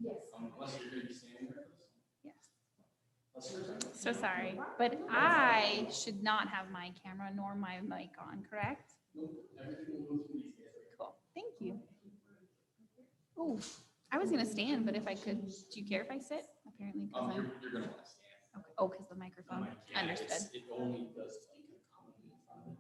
Yes. Unless you're going to be standing there. Yes. So sorry, but I should not have my camera nor my mic on, correct? Nope, everything will go through these guys. Cool. Thank you. Oh, I was gonna stand, but if I could, do you care if I sit? Apparently, because I'm. You're going to want to stand. Okay. Oh, because the microphone. Yeah, Understood. it only does like come in front of it.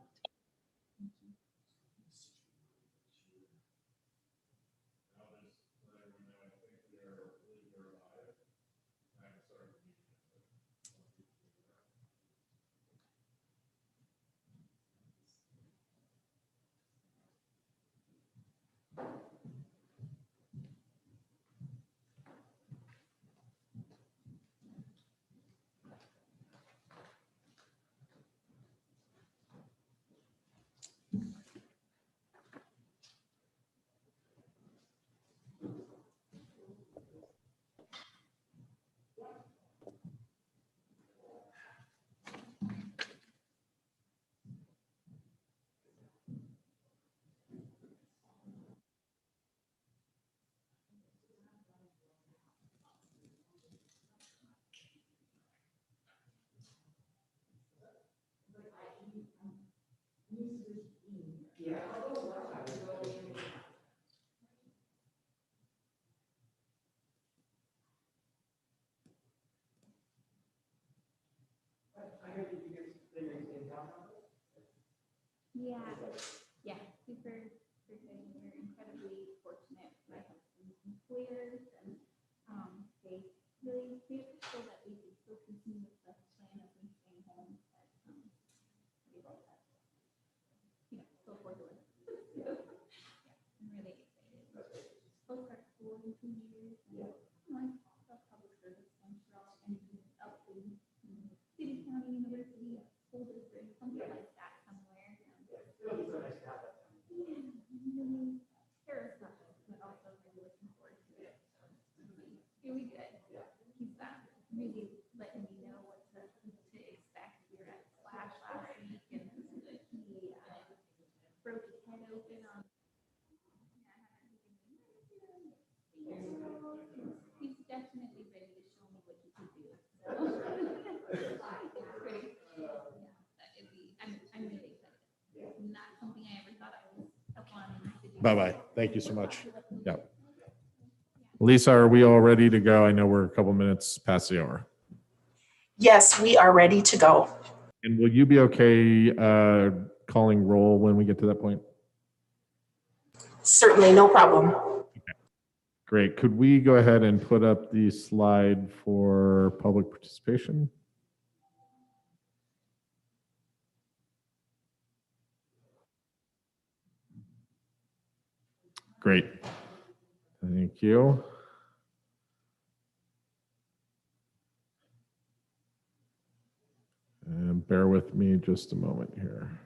Yeah, yeah, super, super. We're incredibly fortunate. My husband's employers and they really feel that we can still continue with the plan of me staying home. But we love that. You know, still forward to it. Yeah, I'm really excited. Both our school in 2 years. And like public service, I'm sure I'll end up in city, county, university, school district, something like that somewhere. Really terrifying, but also really looking forward to it. So really good. He's really letting me know what to expect. We were at Splash last week, and he broke his head open on. He's definitely ready to show me what he can do. So pretty. Yeah, I'm really excited. Not something I ever thought I was applying to do. Bye-bye. Thank you so much. Yeah. Lisa, are we all ready to go? I know we're a couple minutes past the hour. Yes, we are ready to go. And will you be okay calling roll when we get to that point? Certainly, no problem. Great. Could we go ahead and put up the slide for public participation? Great. Thank you. And bear with me just a moment here.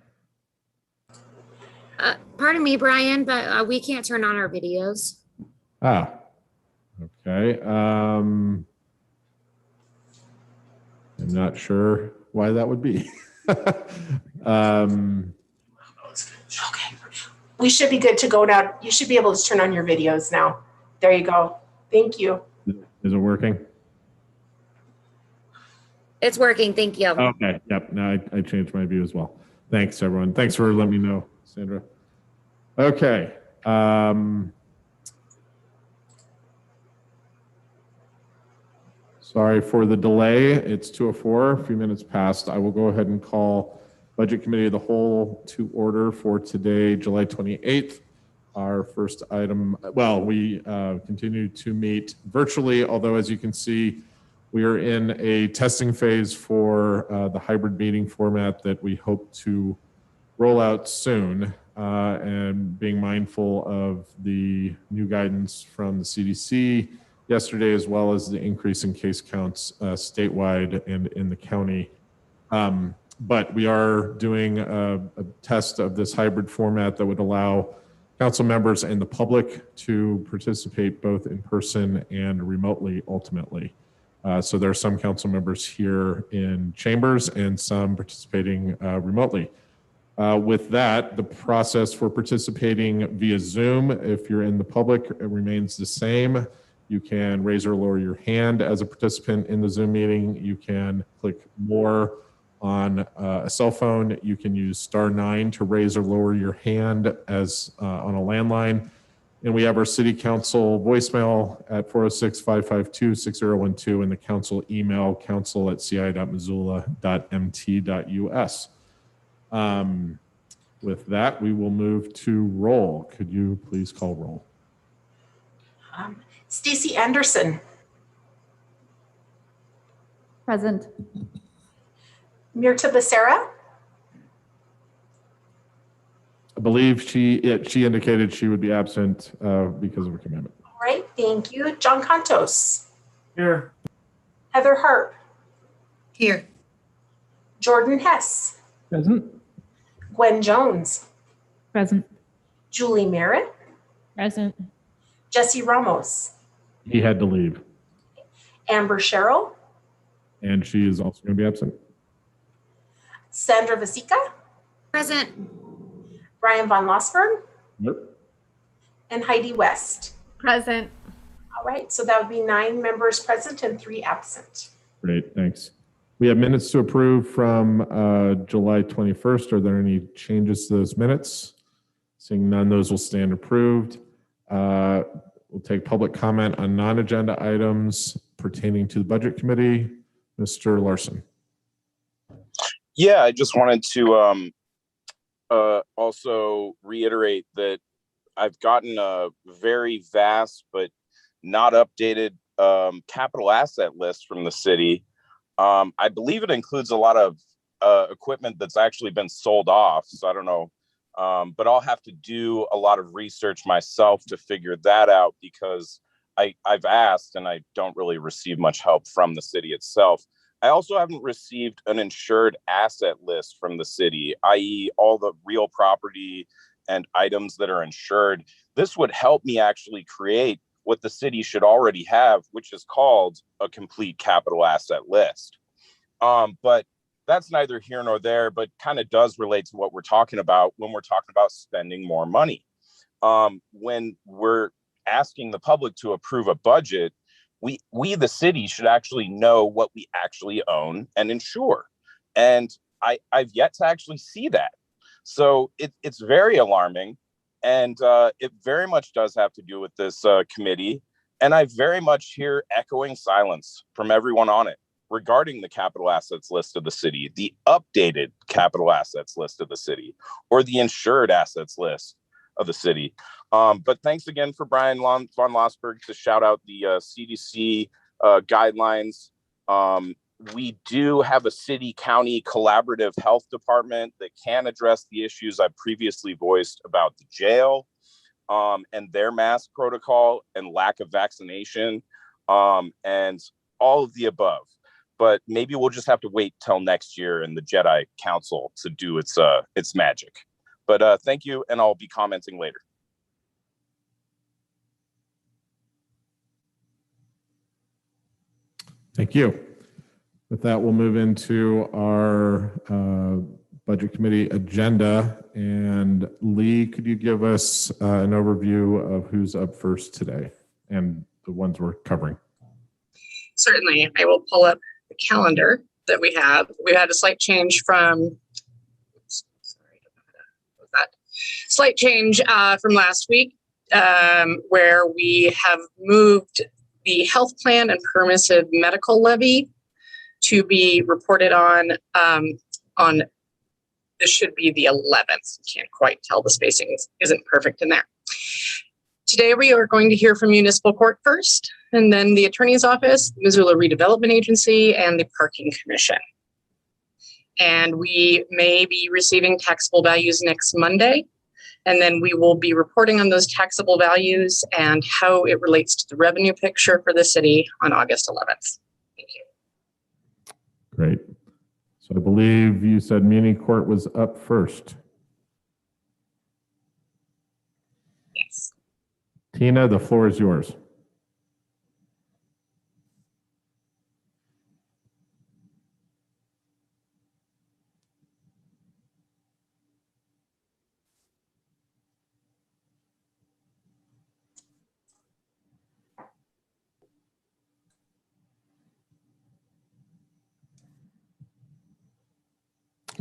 Pardon me, Brian, but we can't turn on our videos. Ah, okay. I'm not sure why that would be. Okay. We should be good to go now. You should be able to turn on your videos now. There you go. Thank you. Is it working? It's working. Thank you. Okay. Yep. Now I changed my view as well. Thanks, everyone. Thanks for letting me know, Sandra. Okay. Sorry for the delay. It's 2:04, a few minutes past. I will go ahead and call Budget Committee of the Whole to order for today, July 28th. Our first item, well, we continue to meet virtually, although as you can see, we are in a testing phase for the hybrid meeting format that we hope to roll out soon, and being mindful of the new guidance from the CDC yesterday, as well as the increase in case counts statewide and in the county. But we are doing a test of this hybrid format that would allow council members and the public to participate both in person and remotely ultimately. So there are some council members here in chambers and some participating remotely. With that, the process for participating via Zoom, if you're in the public, it remains the same. You can raise or lower your hand as a participant in the Zoom meeting. You can click more on a cell phone. You can use *9 to raise or lower your hand as on a landline. And we have our city council voicemail at 406-552-6012 and the council email, council@ci.missoula.mt.us. With that, we will move to roll. Could you please call roll? Stacy Anderson, Present. Mirta Becerra, I believe she indicated she would be absent because of a commitment. all right, thank you. John Contos, Here. Heather Harp, Here. Jordan Hess, Present. Gwen Jones, Present. Julie Merritt, Present. Jesse Ramos, He had to leave, Amber Sherrill, and she is also going to be absent. Sandra Vasica, Present. Brian Von Lossberg, Nope. and Heidi West. Present. All right, so that would be 9 members present and 3 absent. Great, thanks. We have minutes to approve from July 21st. Are there any changes to those minutes? Seeing none, those will stand approved. We'll take public comment on non-agenda items pertaining to the Budget Committee. Mr. Larson. Yeah, I just wanted to also reiterate that I've gotten a very vast but not updated capital asset list from the city. I believe it includes a lot of equipment that's actually been sold off. So I don't know, but I'll have to do a lot of research myself to figure that out because I've asked and I don't really receive much help from the city itself. I also haven't received an insured asset list from the city, i.e. all the real property and items that are insured. This would help me actually create what the city should already have, which is called a complete capital asset list. But that's neither here nor there, but kind of does relate to what we're talking about when we're talking about spending more money. When we're asking the public to approve a budget, we the city should actually know what we actually own and insure. And I've yet to actually see that. So it's very alarming. And it very much does have to do with this committee. And I very much hear echoing silence from everyone on it regarding the capital assets list of the city, the updated capital assets list of the city, or the insured assets list of the city. But thanks again for Brian Von Lossberg to shout out the CDC guidelines. We do have a city-county collaborative health department that can address the issues I previously voiced about the jail and their mask protocol and lack of vaccination and all of the above. But maybe we'll just have to wait till next year in the Jedi Council to do its magic. But thank you, and I'll be commenting later. Thank you. With that, we'll move into our Budget Committee agenda. And Lee, could you give us an overview of who's up first today and the ones we're covering? Certainly, I will pull up the calendar that we have. We had a slight change from, slight change from last week, where we have moved the health plan and permissive medical levy to be reported on this should be the 11th. Can't quite tell, the spacing isn't perfect in there. Today we are going to hear from municipal court first, and then the attorney's office, the Missoula Redevelopment Agency, and the Parking Commission. And we may be receiving taxable values next Monday. And then we will be reporting on those taxable values and how it relates to the revenue picture for the city on August 11th. Thank you. Great. So I believe you said Muni Court was up first. Yes. Tina, the floor is yours.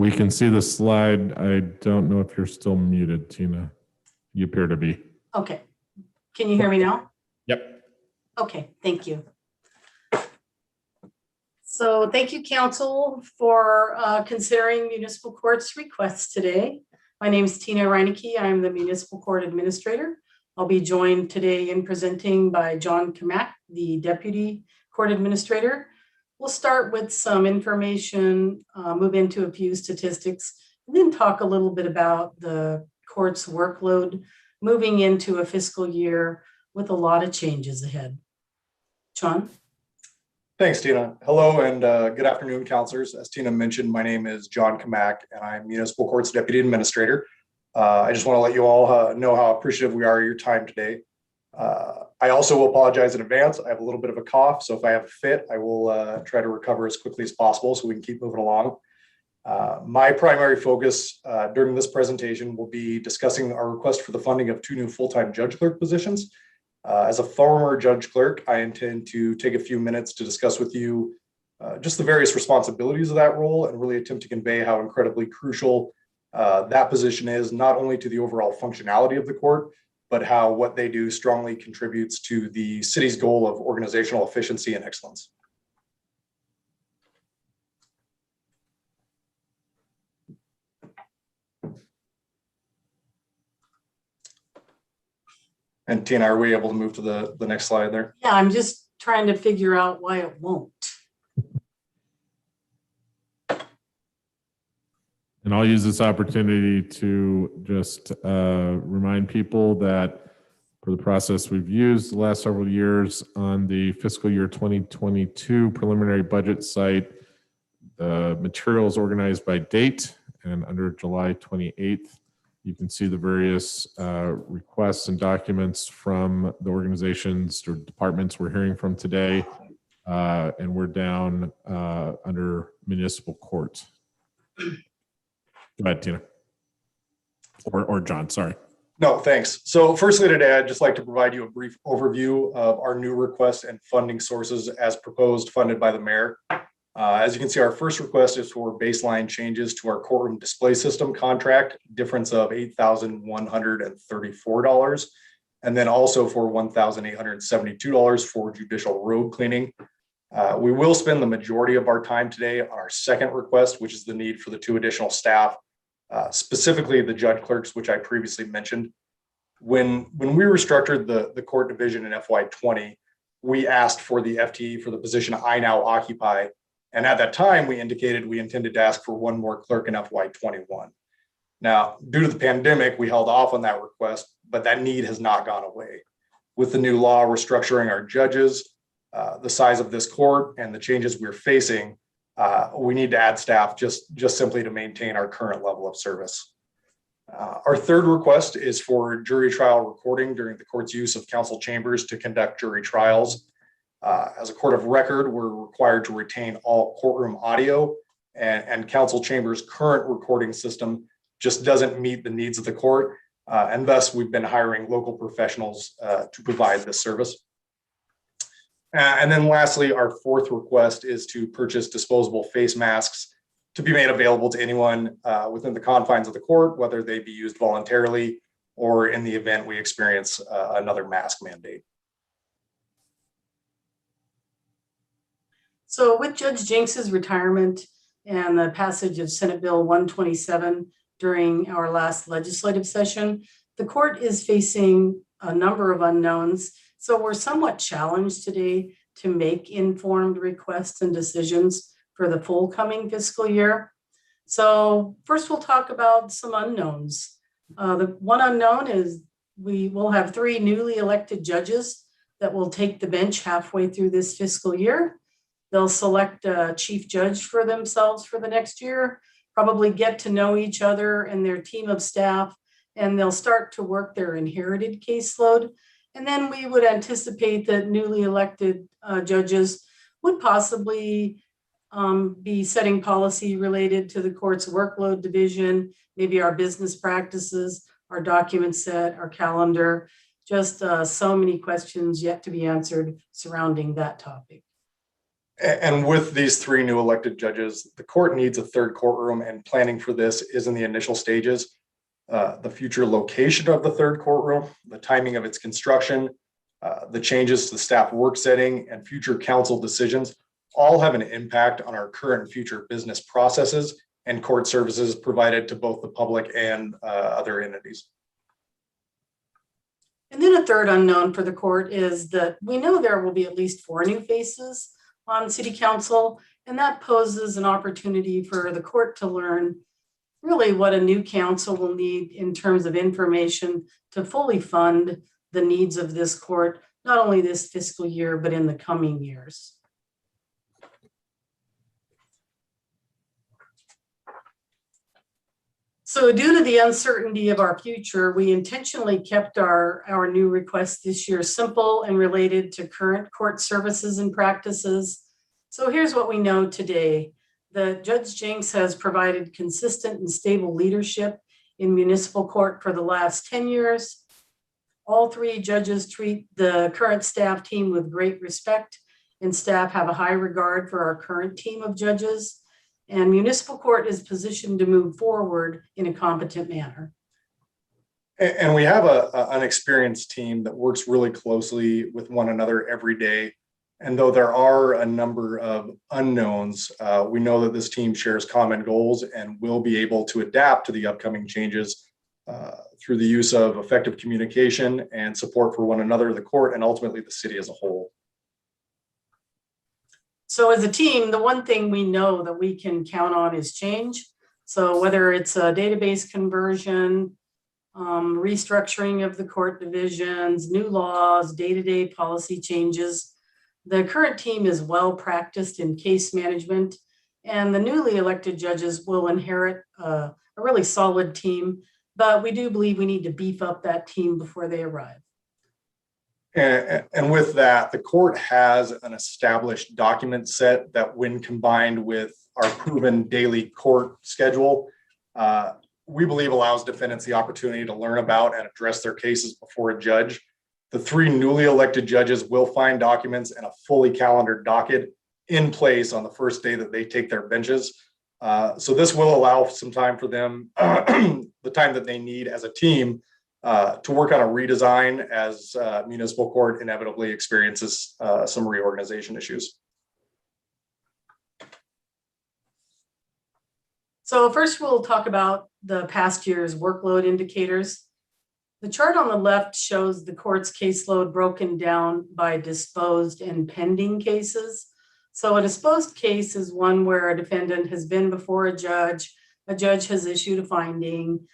We can see the slide. I don't know if you're still muted, Tina. You appear to be. Okay. Can you hear me now? Yep. Okay, thank you. So thank you, council, for considering municipal court's requests today. My name is Tina Reinecke. I'm the municipal court administrator. I'll be joined today in presenting by John Kamak, the deputy court administrator. We'll start with some information, move into a few statistics, and then talk a little bit about the court's workload moving into a fiscal year with a lot of changes ahead. John? Thanks, Tina. Hello and good afternoon, counselors. As Tina mentioned, my name is John Kamak and I'm Municipal Court's Deputy Administrator. I just want to let you all know how appreciative we are of your time today. I also will apologize in advance. I have a little bit of a cough, so if I have a fit, I will try to recover as quickly as possible so we can keep moving along. My primary focus during this presentation will be discussing our request for the funding of 2 new full-time judge clerk positions. As a former judge clerk, I intend to take a few minutes to discuss with you just the various responsibilities of that role and really attempt to convey how incredibly crucial that position is, not only to the overall functionality of the court, but how what they do strongly contributes to the city's goal of organizational efficiency and excellence. And Tina, are we able to move to the next slide there? Yeah, I'm just trying to figure out why it won't. And I'll use this opportunity to just remind people that for the process we've used the last several years on the fiscal year 2022 preliminary budget site, the materials organized by date, and under July 28th, you can see the various requests and documents from the organizations or departments we're hearing from today. And we're down under municipal court. Go ahead, Tina. Or John, sorry. No, thanks. So firstly today, I'd just like to provide you a brief overview of our new requests and funding sources as proposed, funded by the mayor. As you can see, our first request is for baseline changes to our courtroom display system contract, difference of $8,134, and then also for $1,872 for judicial road cleaning. We will spend the majority of our time today on our second request, which is the need for the 2 additional staff, specifically the judge clerks, which I previously mentioned. When we restructured the court division in FY20, we asked for the FTE for the position I now occupy. And at that time, we indicated we intended to ask for 1 more clerk in FY21. Now, due to the pandemic, we held off on that request, but that need has not gone away. With the new law restructuring our judges, the size of this court, and the changes we're facing, we need to add staff just simply to maintain our current level of service. Our third request is for jury trial recording during the court's use of council chambers to conduct jury trials. As a court of record, we're required to retain all courtroom audio, and council chambers' current recording system just doesn't meet the needs of the court. And thus, we've been hiring local professionals to provide this service. And then lastly, our fourth request is to purchase disposable face masks to be made available to anyone within the confines of the court, whether they be used voluntarily or in the event we experience another mask mandate. So with Judge Jenks's retirement and the passage of Senate Bill 127 during our last legislative session, the court is facing a number of unknowns. So we're somewhat challenged today to make informed requests and decisions for the full coming fiscal year. So first we'll talk about some unknowns. The one unknown is we will have 3 newly elected judges that will take the bench halfway through this fiscal year. They'll select a chief judge for themselves for the next year, probably get to know each other and their team of staff, and they'll start to work their inherited caseload. And then we would anticipate that newly elected judges would possibly be setting policy related to the court's workload division, maybe our business practices, our document set, our calendar, just so many questions yet to be answered surrounding that topic. And with these 3 new elected judges, the court needs a 3rd courtroom, and planning for this is in the initial stages. The future location of the 3rd courtroom, the timing of its construction, the changes to the staff work setting, and future council decisions all have an impact on our current and future business processes and court services provided to both the public and other entities. And then a third unknown for the court is that we know there will be at least 4 new faces on city council, and that poses an opportunity for the court to learn really what a new council will need in terms of information to fully fund the needs of this court, not only this fiscal year, but in the coming years. So due to the uncertainty of our future, we intentionally kept our new request this year simple and related to current court services and practices. So here's what we know today. That Judge Jenks has provided consistent and stable leadership in municipal court for the last 10 years. All 3 judges treat the current staff team with great respect, and staff have a high regard for our current team of judges. And municipal court is positioned to move forward in a competent manner. And we have an experienced team that works really closely with one another every day. And though there are a number of unknowns, we know that this team shares common goals and will be able to adapt to the upcoming changes through the use of effective communication and support for one another, the court, and ultimately the city as a whole. So as a team, the one thing we know that we can count on is change. So whether it's a database conversion, restructuring of the court divisions, new laws, day-to-day policy changes, the current team is well practiced in case management, and the newly elected judges will inherit a really solid team, but we do believe we need to beef up that team before they arrive. And with that, the court has an established document set that, when combined with our proven daily court schedule, we believe allows defendants the opportunity to learn about and address their cases before a judge. The 3 newly elected judges will find documents and a fully calendared docket in place on the first day that they take their benches. So this will allow some time for them, the time that they need as a team, to work on a redesign as municipal court inevitably experiences some reorganization issues. So first we'll talk about the past year's workload indicators. The chart on the left shows the court's caseload broken down by disposed and pending cases. So a disposed case is one where a defendant has been before a judge has issued a finding.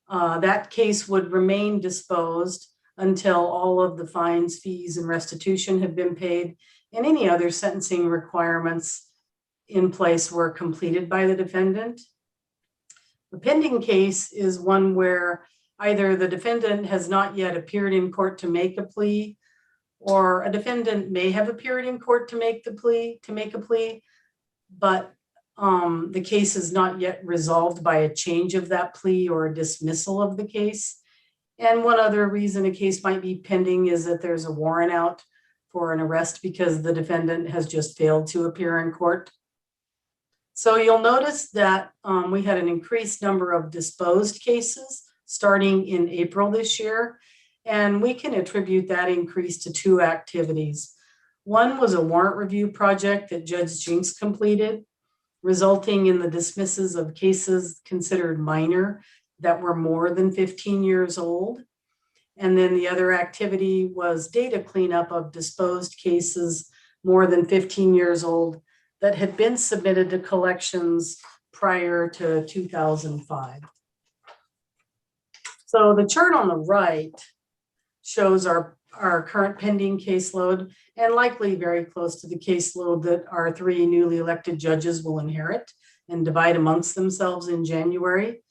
That case would remain disposed until all of the fines, fees, and restitution have been paid, and any other sentencing requirements in place were completed by the defendant. The pending case is one where either the defendant has not yet appeared in court to make a plea, or a defendant may have appeared in court to make a plea, but the case is not yet resolved by a change of that plea or a dismissal of the case. And one other reason a case might be pending is that there's a warrant out for an arrest because the defendant has just failed to appear in court. So you'll notice that we had an increased number of disposed cases starting in April this year, and we can attribute that increase to 2 activities. One was a warrant review project that Judge Jenks completed, resulting in the dismisses of cases considered minor that were more than 15 years old. And then the other activity was data cleanup of disposed cases more than 15 years old that had been submitted to collections prior to 2005. So the chart on the right shows our current pending caseload, and likely very close to the caseload that our 3 newly elected judges will inherit and divide amongst themselves in January.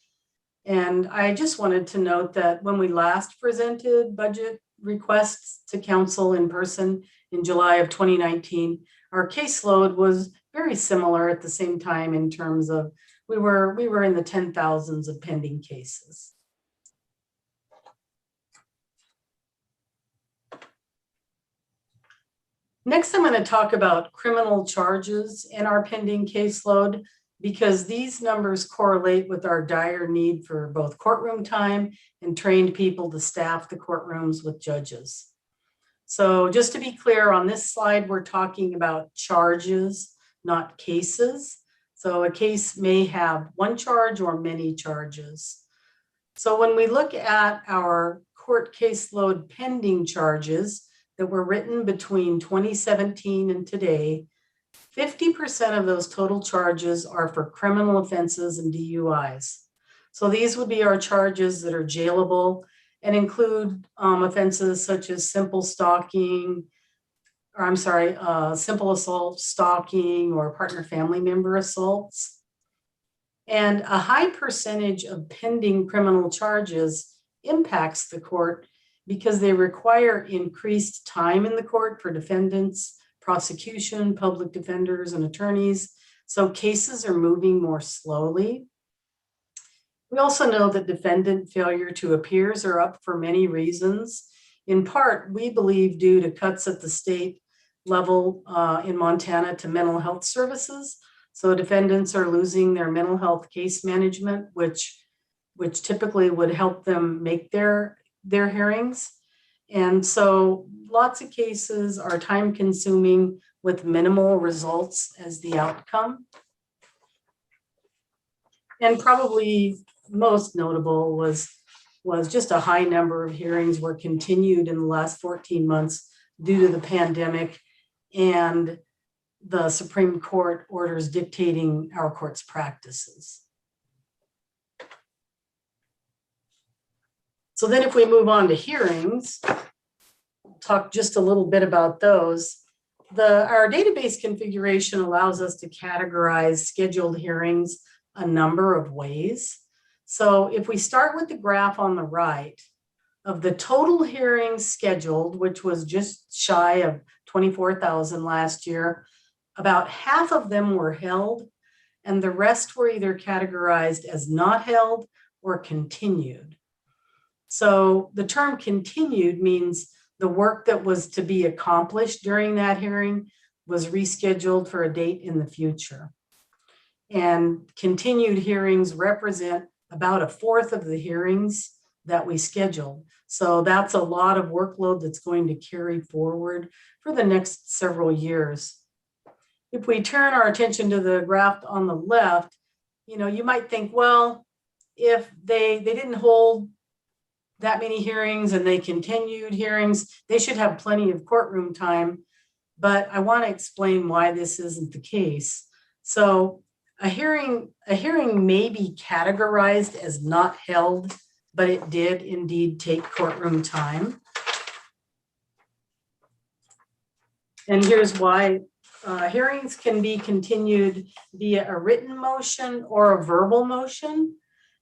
And I just wanted to note that when we last presented budget requests to council in person in July of 2019, our caseload was very similar at the same time in terms of we were in the 10,000s of pending cases. Next, I'm going to talk about criminal charges in our pending caseload because these numbers correlate with our dire need for both courtroom time and trained people to staff the courtrooms with judges. So just to be clear, on this slide, we're talking about charges, not cases. So a case may have one charge or many charges. So when we look at our court caseload pending charges that were written between 2017 and today, 50% of those total charges are for criminal offenses and DUIs. So these would be our charges that are jailable and include offenses such as simple assault, stalking, or partner family member assaults. And a high percentage of pending criminal charges impacts the court because they require increased time in the court for defendants, prosecution, public defenders, and attorneys. So cases are moving more slowly. We also know that defendant failure to appears are up for many reasons. In part, we believe due to cuts at the state level in Montana to mental health services. So defendants are losing their mental health case management, which typically would help them make their hearings. And so lots of cases are time consuming with minimal results as the outcome. And probably most notable was just a high number of hearings were continued in the last 14 months due to the pandemic and the Supreme Court orders dictating our court's practices. So then if we move on to hearings, talk just a little bit about those. Our database configuration allows us to categorize scheduled hearings a number of ways. So if we start with the graph on the right, of the total hearings scheduled, which was just shy of 24,000 last year, about half of them were held, and the rest were either categorized as not held or continued. So the term continued means the work that was to be accomplished during that hearing was rescheduled for a date in the future. And continued hearings represent about a fourth of the hearings that we scheduled. So that's a lot of workload that's going to carry forward for the next several years. If we turn our attention to the graph on the left, you might think, well, if they didn't hold that many hearings and they continued hearings, they should have plenty of courtroom time. But I want to explain why this isn't the case. So a hearing may be categorized as not held, but it did indeed take courtroom time. And here's why. Hearings can be continued via a written motion or a verbal motion.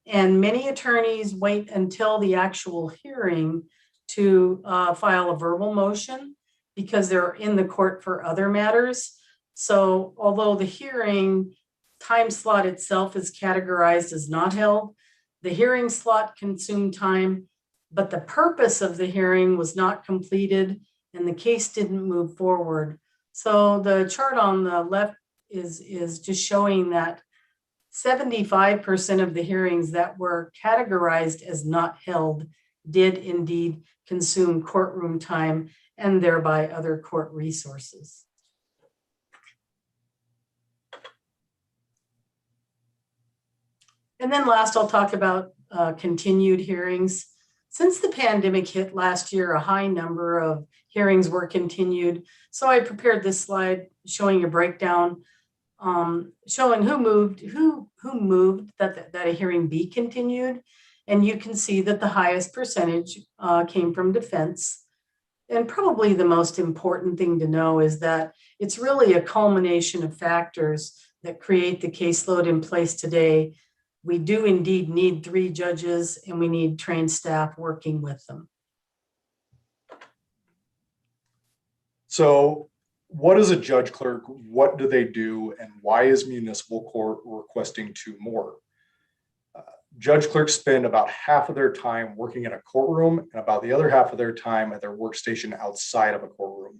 And many attorneys wait until the actual hearing to file a verbal motion because they're in the court for other matters. So although the hearing time slot itself is categorized as not held, the hearing slot consumed time, but the purpose of the hearing was not completed and the case didn't move forward. So the chart on the left is just showing that 75% of the hearings that were categorized as not held did indeed consume courtroom time and thereby other court resources. And then last, I'll talk about continued hearings. Since the pandemic hit last year, a high number of hearings were continued. So I prepared this slide showing a breakdown, showing who moved that a hearing be continued. And you can see that the highest percentage came from defense. And probably the most important thing to know is that it's really a culmination of factors that create the caseload in place today. We do indeed need 3 judges and we need trained staff working with them. So what is a judge clerk? What do they do? And why is municipal court requesting 2 more? Judge clerks spend about half of their time working in a courtroom and about the other half of their time at their workstation outside of a courtroom.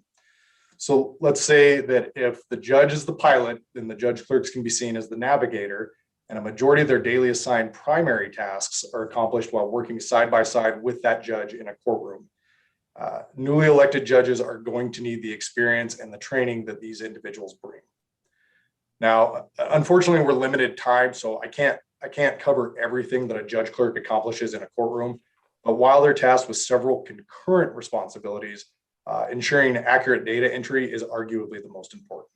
So let's say that if the judge is the pilot, then the judge clerks can be seen as the navigator, and a majority of their daily assigned primary tasks are accomplished while working side by side with that judge in a courtroom. Newly elected judges are going to need the experience and the training that these individuals bring. Now, unfortunately, we're limited time, so I can't cover everything that a judge clerk accomplishes in a courtroom. But while they're tasked with several concurrent responsibilities, ensuring accurate data entry is arguably the most important.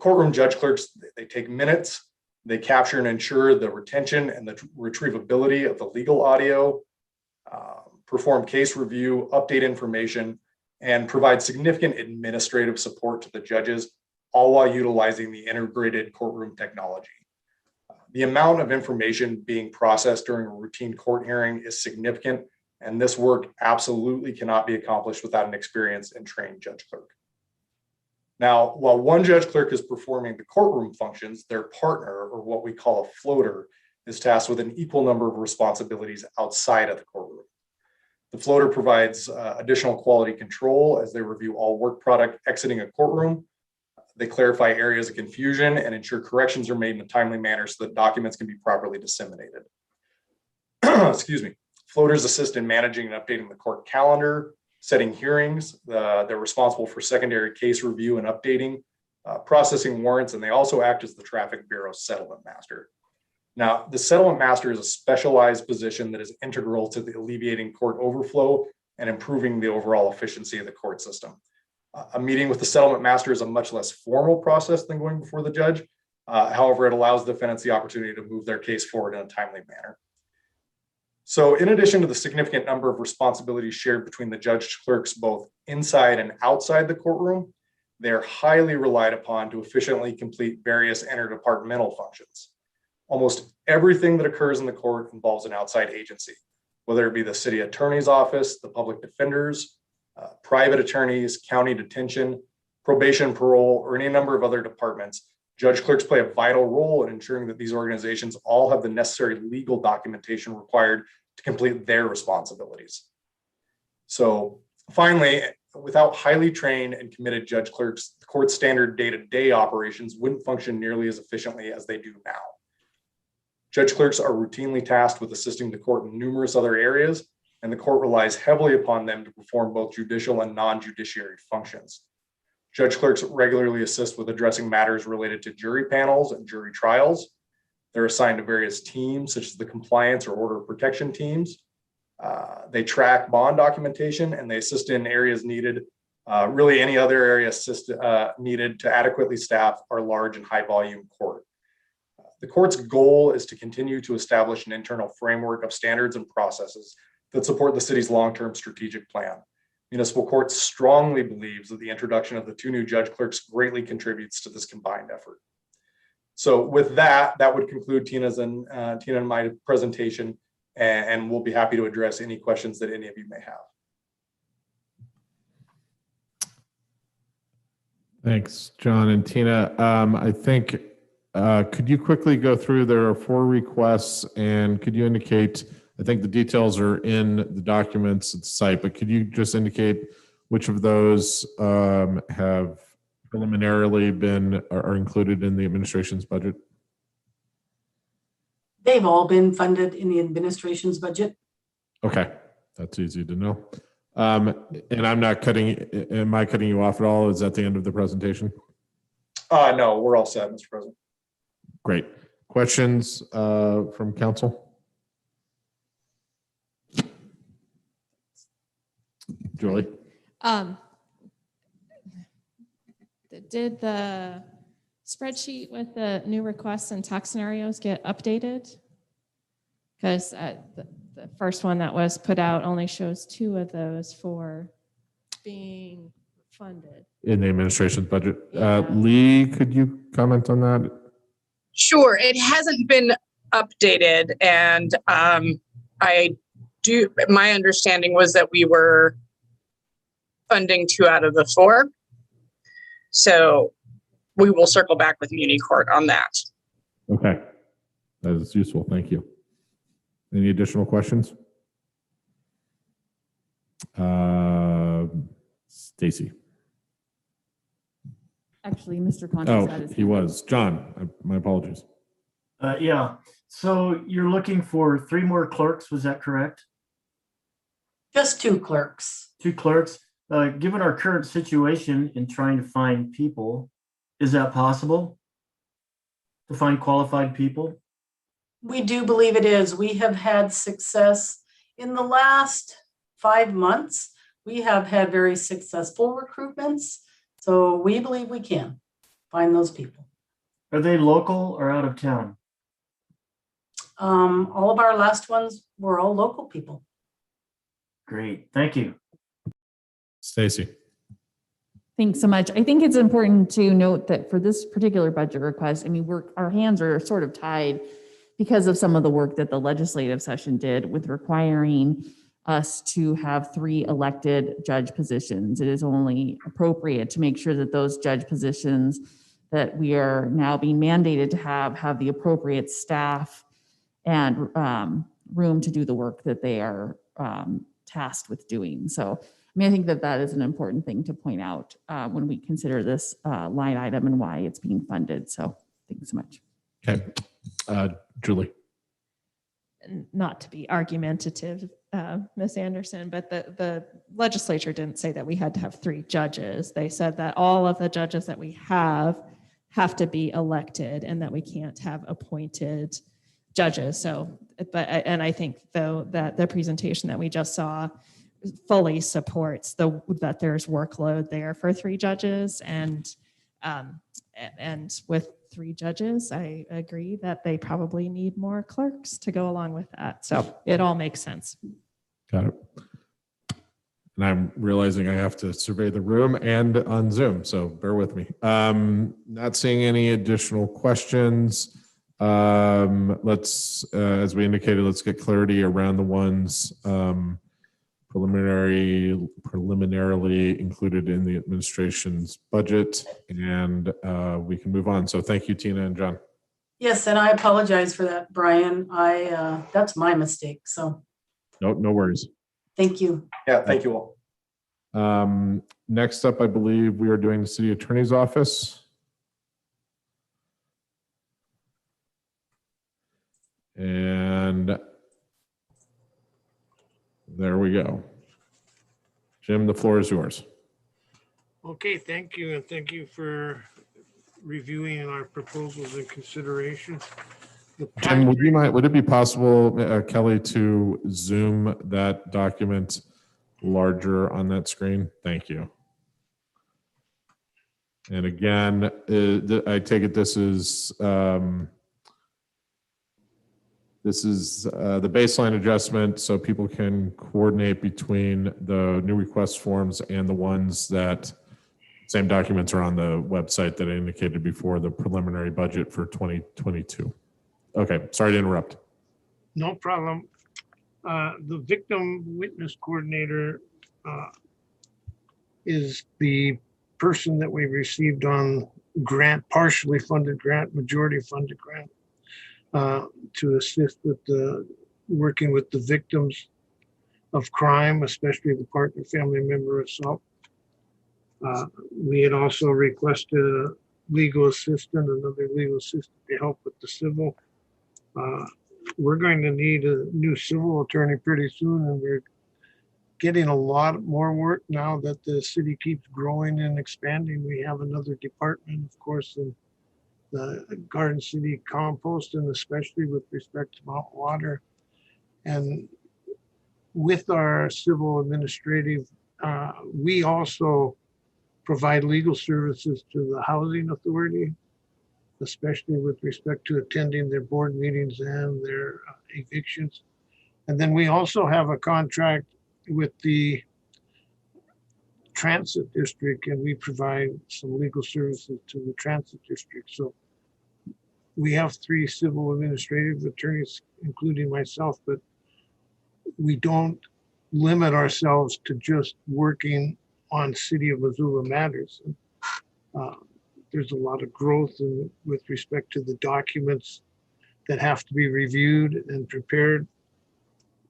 Courtroom judge clerks, they take minutes, they capture and ensure the retention and the retrievability of the legal audio, perform case review, update information, and provide significant administrative support to the judges, all while utilizing the integrated courtroom technology. The amount of information being processed during a routine court hearing is significant, and this work absolutely cannot be accomplished without an experienced and trained judge clerk. Now, while one judge clerk is performing the courtroom functions, their partner, or what we call a floater, is tasked with an equal number of responsibilities outside of the courtroom. The floater provides additional quality control as they review all work product exiting a courtroom. They clarify areas of confusion and ensure corrections are made in a timely manner so that documents can be properly disseminated. Excuse me. Floaters assist in managing and updating the court calendar, setting hearings. They're responsible for secondary case review and updating, processing warrants, and they also act as the Traffic Bureau settlement master. Now, the settlement master is a specialized position that is integral to the alleviating court overflow and improving the overall efficiency of the court system. A meeting with the settlement master is a much less formal process than going before the judge. However, it allows the defendants the opportunity to move their case forward in a timely manner. So in addition to the significant number of responsibilities shared between the judge clerks, both inside and outside the courtroom, they're highly relied upon to efficiently complete various interdepartmental functions. Almost everything that occurs in the court involves an outside agency, whether it be the city attorney's office, the public defenders, private attorneys, county detention, probation, parole, or any number of other departments. Judge clerks play a vital role in ensuring that these organizations all have the necessary legal documentation required to complete their responsibilities. So finally, without highly trained and committed judge clerks, the court's standard day-to-day operations wouldn't function nearly as efficiently as they do now. Judge clerks are routinely tasked with assisting the court in numerous other areas, and the court relies heavily upon them to perform both judicial and non-judiciary functions. Judge clerks regularly assist with addressing matters related to jury panels and jury trials. They're assigned to various teams, such as the compliance or order of protection teams. They track bond documentation, and they assist in areas needed, really any other area needed to adequately staff our large and high volume court. The court's goal is to continue to establish an internal framework of standards and processes that support the city's long-term strategic plan. Municipal Court strongly believes that the introduction of the 2 new judge clerks greatly contributes to this combined effort. So with that, that would conclude Tina and my presentation, and we'll be happy to address any questions that any of you may have. Thanks, John and Tina. I think, could you quickly go through, there are 4 requests, and could you indicate, I think the details are in the documents at the site, but could you just indicate which of those have preliminarily are included in the administration's budget? They've all been funded in the administration's budget. Okay, that's easy to know. And am I cutting you off at all? Is that the end of the presentation? No, we're all set, Mr. President. Great. Questions from council? Julie? Did the spreadsheet with the new requests and tax scenarios get updated? Because the first one that was put out only shows 2 of those for being funded. In the administration's budget. Lee, could you comment on that? Sure, it hasn't been updated, and my understanding was that we were funding 2 out of the 4. So we will circle back with Muni Court on that. Okay, that is useful. Thank you. Any additional questions? Stacy. Actually, Mr. Contis had Oh, his he hand up. was. John, my apologies. Yeah, so you're looking for 3 more clerks, was that correct? Just 2 clerks. 2 clerks. Given our current situation in trying to find people, is that possible? To find qualified people? We do believe it is. We have had success in the last 5 months. We have had very successful recruitments. So we believe we can find those people. Are they local or out of town? All of our last ones were all local people. Great, thank you. Stacy. Thanks so much. I think it's important to note that for this particular budget request, I mean, our hands are sort of tied because of some of the work that the legislative session did with requiring us to have 3 elected judge positions. It is only appropriate to make sure that those judge positions that we are now being mandated to have the appropriate staff and room to do the work that they are tasked with doing. So, I mean, I think that that is an important thing to point out when we consider this line item and why it's being funded. So, thank you so much. Okay. Julie. Not to be argumentative, Ms. Anderson, but the legislature didn't say that we had to have 3 judges. They said that all of the judges that we have to be elected and that we can't have appointed judges. So, and I think though that the presentation that we just saw fully supports that there's workload there for 3 judges, and with 3 judges, I agree that they probably need more clerks to go along with that. So it all makes sense. Got it. And I'm realizing I have to survey the room and on Zoom, so bear with me. Not seeing any additional questions. Let's, as we indicated, let's get clarity around the ones preliminarily included in the administration's budget, and we can move on. So thank you, Tina and John. Yes, and I apologize for that, Brian. That's my mistake. So No worries. thank you. Yeah, thank you all. Next up, I believe we are doing the city attorney's office. And there we go. Jim, the floor is yours. Okay, thank you, and thank you for reviewing our proposals and consideration. Jim, would it be possible, Kelly, to zoom that document larger on that screen? Thank you. And again, I take it this is the baseline adjustment so people can coordinate between the new request forms and the ones that same documents are on the website that I indicated before, the preliminary budget for 2022. Okay, sorry to interrupt. No problem. The victim witness coordinator is the person that we received on grant, partially funded grant, majority funded grant, to assist with working with the victims of crime, especially the partner, family member assault. We had also requested a legal assistant, another legal assistant to help with the civil. We're going to need a new civil attorney pretty soon, and we're getting a lot more work now that the city keeps growing and expanding. We have another department, of course, in the Garden City compost, and especially with respect to Mount Water. And with our civil administrative, we also provide legal services to the housing authority, especially with respect to attending their board meetings and their evictions. And then we also have a contract with the transit district, and we provide some legal services to the transit district. So we have 3 civil administrative attorneys, including myself, but we don't limit ourselves to just working on City of Missoula matters. There's a lot of growth with respect to the documents that have to be reviewed and prepared.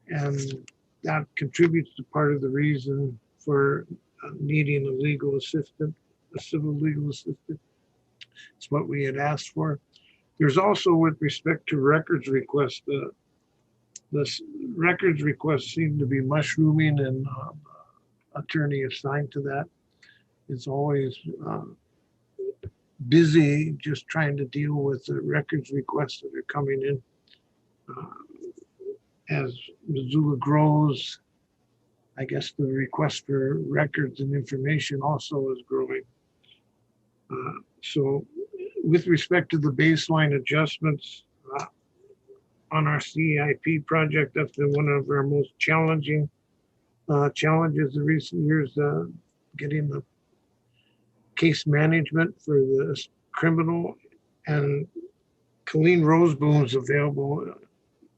And that contributes to part of the reason for needing a legal assistant, a civil legal assistant. It's what we had asked for. There's also, with respect to records requests, the records requests seem to be mushrooming, and attorney assigned to that is always busy just trying to deal with the records requests that are coming in. As Missoula grows, I guess the request for records and information also is growing. So with respect to the baseline adjustments on our CIP project, that's been one of our most challenging challenges in recent years, getting the case management for the criminal, and Colleen Roseboom is available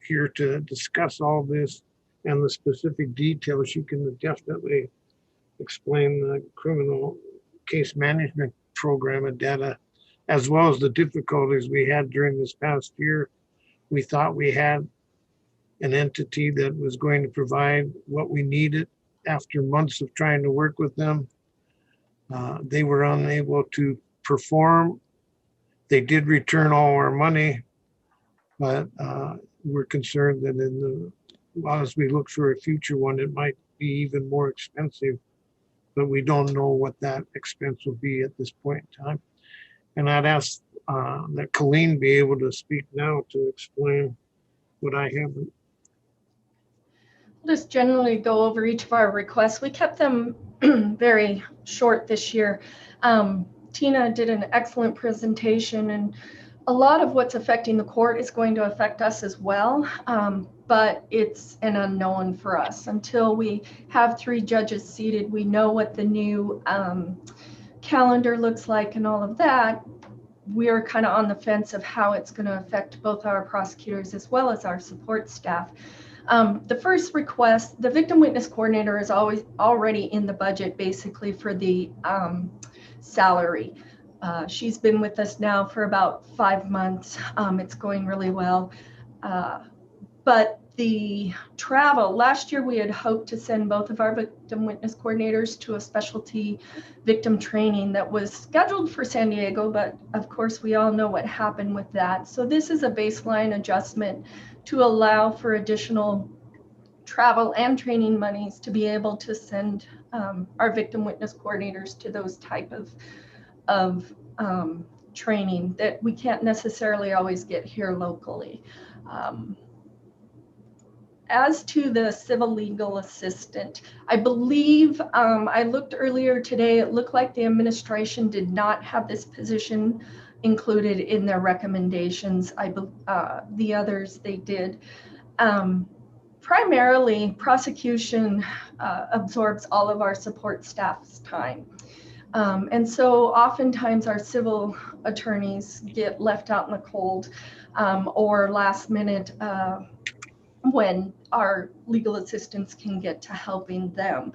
here to discuss all this and the specific details. She can definitely explain the criminal case management program and data, as well as the difficulties we had during this past year. We thought we had an entity that was going to provide what we needed. After months of trying to work with them, they were unable to perform. They did return all our money, but we're concerned that as we look for a future one, it might be even more expensive, but we don't know what that expense will be at this point in time. And I'd ask that Colleen be able to speak now to explain what I haven't. We'll just generally go over each of our requests. We kept them very short this year. Tina did an excellent presentation, and a lot of what's affecting the court is going to affect us as well, but it's an unknown for us. Until we have 3 judges seated, we know what the new calendar looks like and all of that. We're kind of on the fence of how it's going to affect both our prosecutors as well as our support staff. The first request, the victim witness coordinator is already in the budget basically for the salary. She's been with us now for about 5 months. It's going really well. But the travel, last year we had hoped to send both of our victim witness coordinators to a specialty victim training that was scheduled for San Diego, but of course we all know what happened with that. So this is a baseline adjustment to allow for additional travel and training monies to be able to send our victim witness coordinators to those type of training that we can't necessarily always get here locally. As to the civil legal assistant, I believe I looked earlier today, it looked like the administration did not have this position included in their recommendations. The others they did. Primarily, prosecution absorbs all of our support staff's time. And so oftentimes our civil attorneys get left out in the cold or last minute when our legal assistants can get to helping them.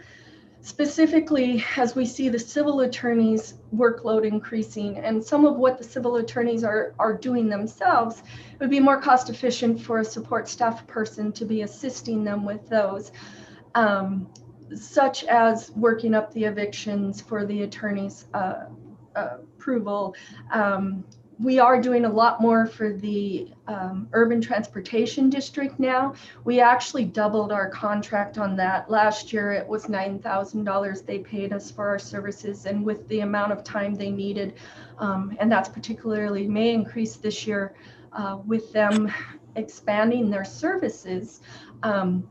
Specifically, as we see the civil attorneys' workload increasing and some of what the civil attorneys are doing themselves, it would be more cost efficient for a support staff person to be assisting them with those, such as working up the evictions for the attorney's approval. We are doing a lot more for the urban transportation district now. We actually doubled our contract on that. Last year it was $9,000 they paid us for our services, and with the amount of time they needed, and that's particularly may increase this year with them expanding their services,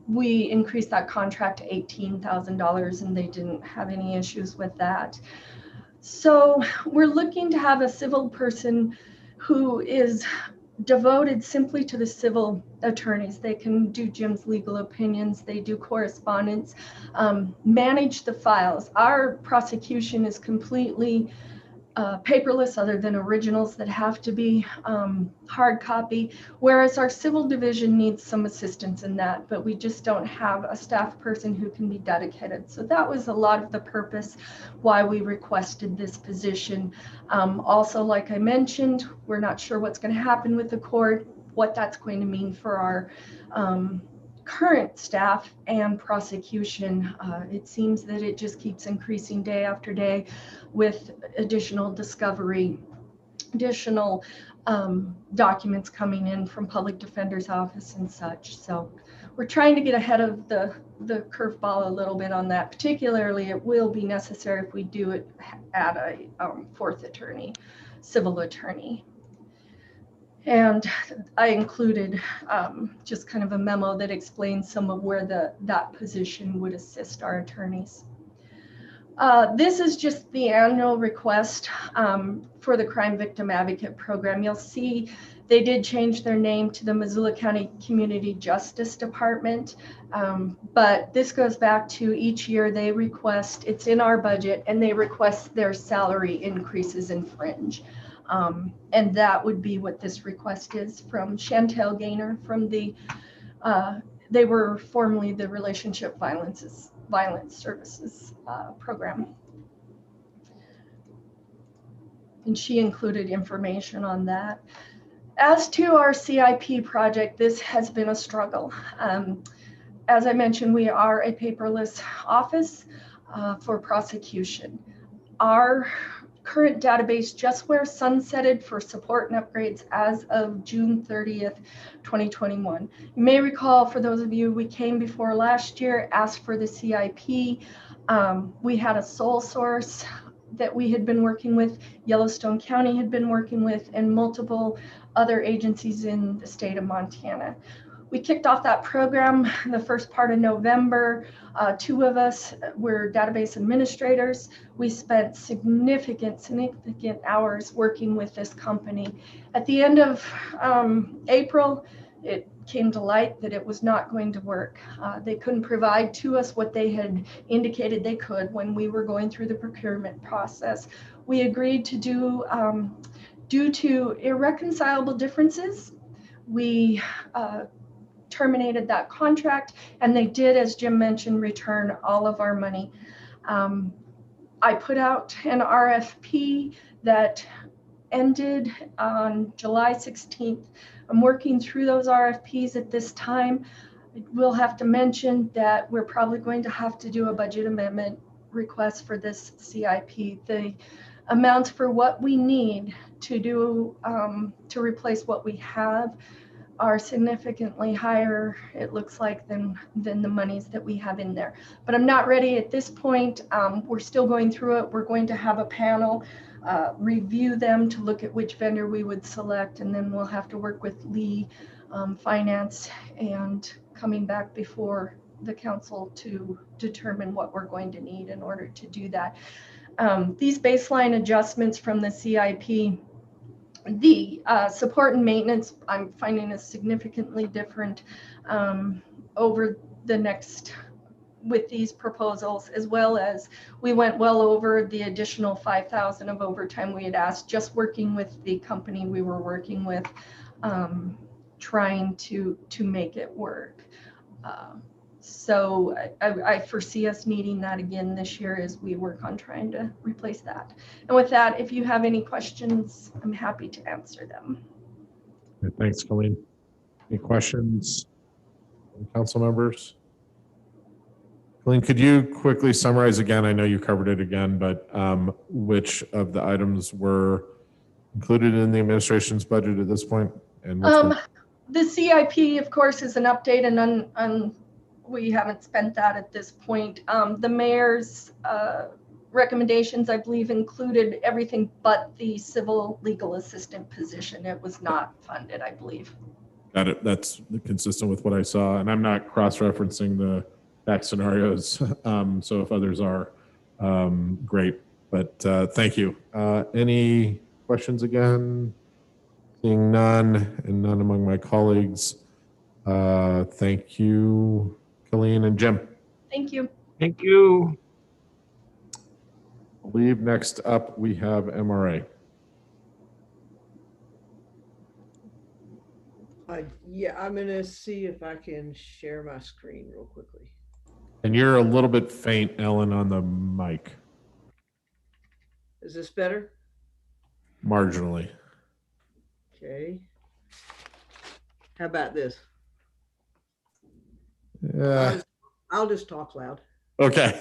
we increased that contract to $18,000 and they didn't have any issues with that. So we're looking to have a civil person who is devoted simply to the civil attorneys. They can do Jim's legal opinions, they do correspondence, manage the files. Our prosecution is completely paperless other than originals that have to be hard copy, whereas our civil division needs some assistance in that, but we just don't have a staff person who can be dedicated. So that was a lot of the purpose why we requested this position. Also, like I mentioned, we're not sure what's going to happen with the court, what that's going to mean for our current staff and prosecution. It seems that it just keeps increasing day after day with additional discovery additional documents coming in from public defender's office and such. So we're trying to get ahead of the curveball a little bit on that. Particularly, it will be necessary if we do it at a fourth attorney, civil attorney. And I included just kind of a memo that explains some of where that position would assist our attorneys. This is just the annual request for the Crime Victim Advocate Program. You'll see they did change their name to the Missoula County Community Justice Department. But this goes back to each year they request, it's in our budget, and they request their salary increases in fringe. And that would be what this request is from Chantel Gaynor from the, they were formerly the Relationship Violence Services Program. And she included information on that. As to our CIP project, this has been a struggle. As I mentioned, we are a paperless office for prosecution. Our current database just where sunsetted for support and upgrades as of June 30th, 2021. You may recall, for those of you, we came before last year, asked for the CIP. We had a sole source that we had been working with, Yellowstone County had been working with, and multiple other agencies in the state of Montana. We kicked off that program in the first part of November. Two of us were database administrators. We spent significant hours working with this company. At the end of April, it came to light that it was not going to work. They couldn't provide to us what they had indicated they could when we were going through the procurement process. We agreed to do, due to irreconcilable differences, we terminated that contract, and they did, as Jim mentioned, return all of our money. I put out an RFP that ended on July 16th. I'm working through those RFPs at this time. We'll have to mention that we're probably going to have to do a budget amendment request for this CIP. The amounts for what we need to do to replace what we have are significantly higher, it looks like, than the monies that we have in there. But I'm not ready at this point. We're still going through it. We're going to have a panel review them to look at which vendor we would select, and then we'll have to work with Lee Finance and coming back before the council to determine what we're going to need in order to do that. These baseline adjustments from the CIP, the support and maintenance, I'm finding is significantly different over the next, with these proposals, as well as we went well over the additional 5,000 of overtime we had asked, just working with the company we were working with, trying to make it work. So I foresee us needing that again this year as we work on trying to replace that. And with that, if you have any questions, I'm happy to answer them. Okay, thanks, Colleen. Any questions from council members? Colleen, could you quickly summarize again? I know you covered it again, but which of the items were included in the administration's budget at this point? And the CIP, of course, is an update, and we haven't spent that at this point. The mayor's recommendations, I believe, included everything but the civil legal assistant position. It was not funded, I believe. Got it. That's consistent with what I saw. And I'm not cross-referencing the back scenarios. So if others are, great. But thank you. Any questions again? Seeing none, and none among my colleagues. Thank you, Colleen and Jim. Thank you. Thank you. I believe next up we have MRA. Yeah, I'm gonna see if I can share my screen real quickly. And you're a little bit faint, Ellen, on the mic. Is this better? Marginally. Okay. How about this? Yeah. I'll just talk loud. Okay.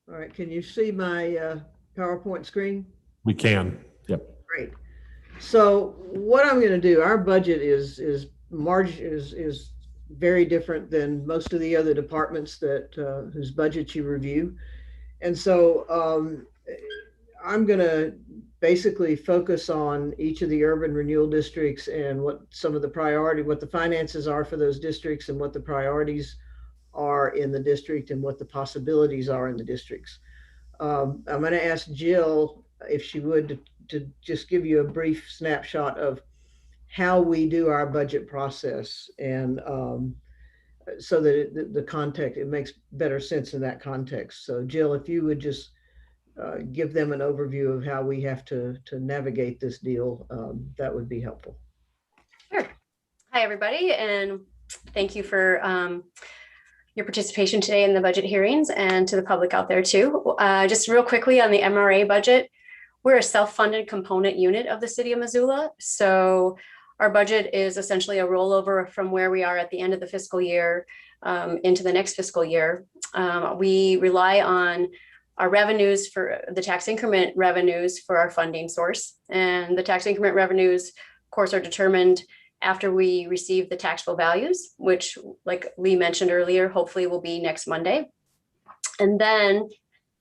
All right, can you see my PowerPoint screen? We can. Yep. Great. So what I'm going to do, our budget is very different than most of the other departments that whose budgets you review. And so I'm going to basically focus on each of the urban renewal districts and what some of the what the finances are for those districts and what the priorities are in the district and what the possibilities are in the districts. I'm going to ask Jill if she would to just give you a brief snapshot of how we do our budget process, and so that the context, it makes better sense in that context. So Jill, if you would just give them an overview of how we have to navigate this deal, that would be helpful. Sure. Hi, everybody, and thank you for your participation today in the budget hearings, and to the public out there too. Just real quickly on the MRA budget, we're a self-funded component unit of the city of Missoula. So our budget is essentially a rollover from where we are at the end of the fiscal year into the next fiscal year. We rely on our revenues for the tax increment revenues for our funding source. And the tax increment revenues, of course, are determined after we receive the taxable values, which, like Lee mentioned earlier, hopefully will be next Monday. And then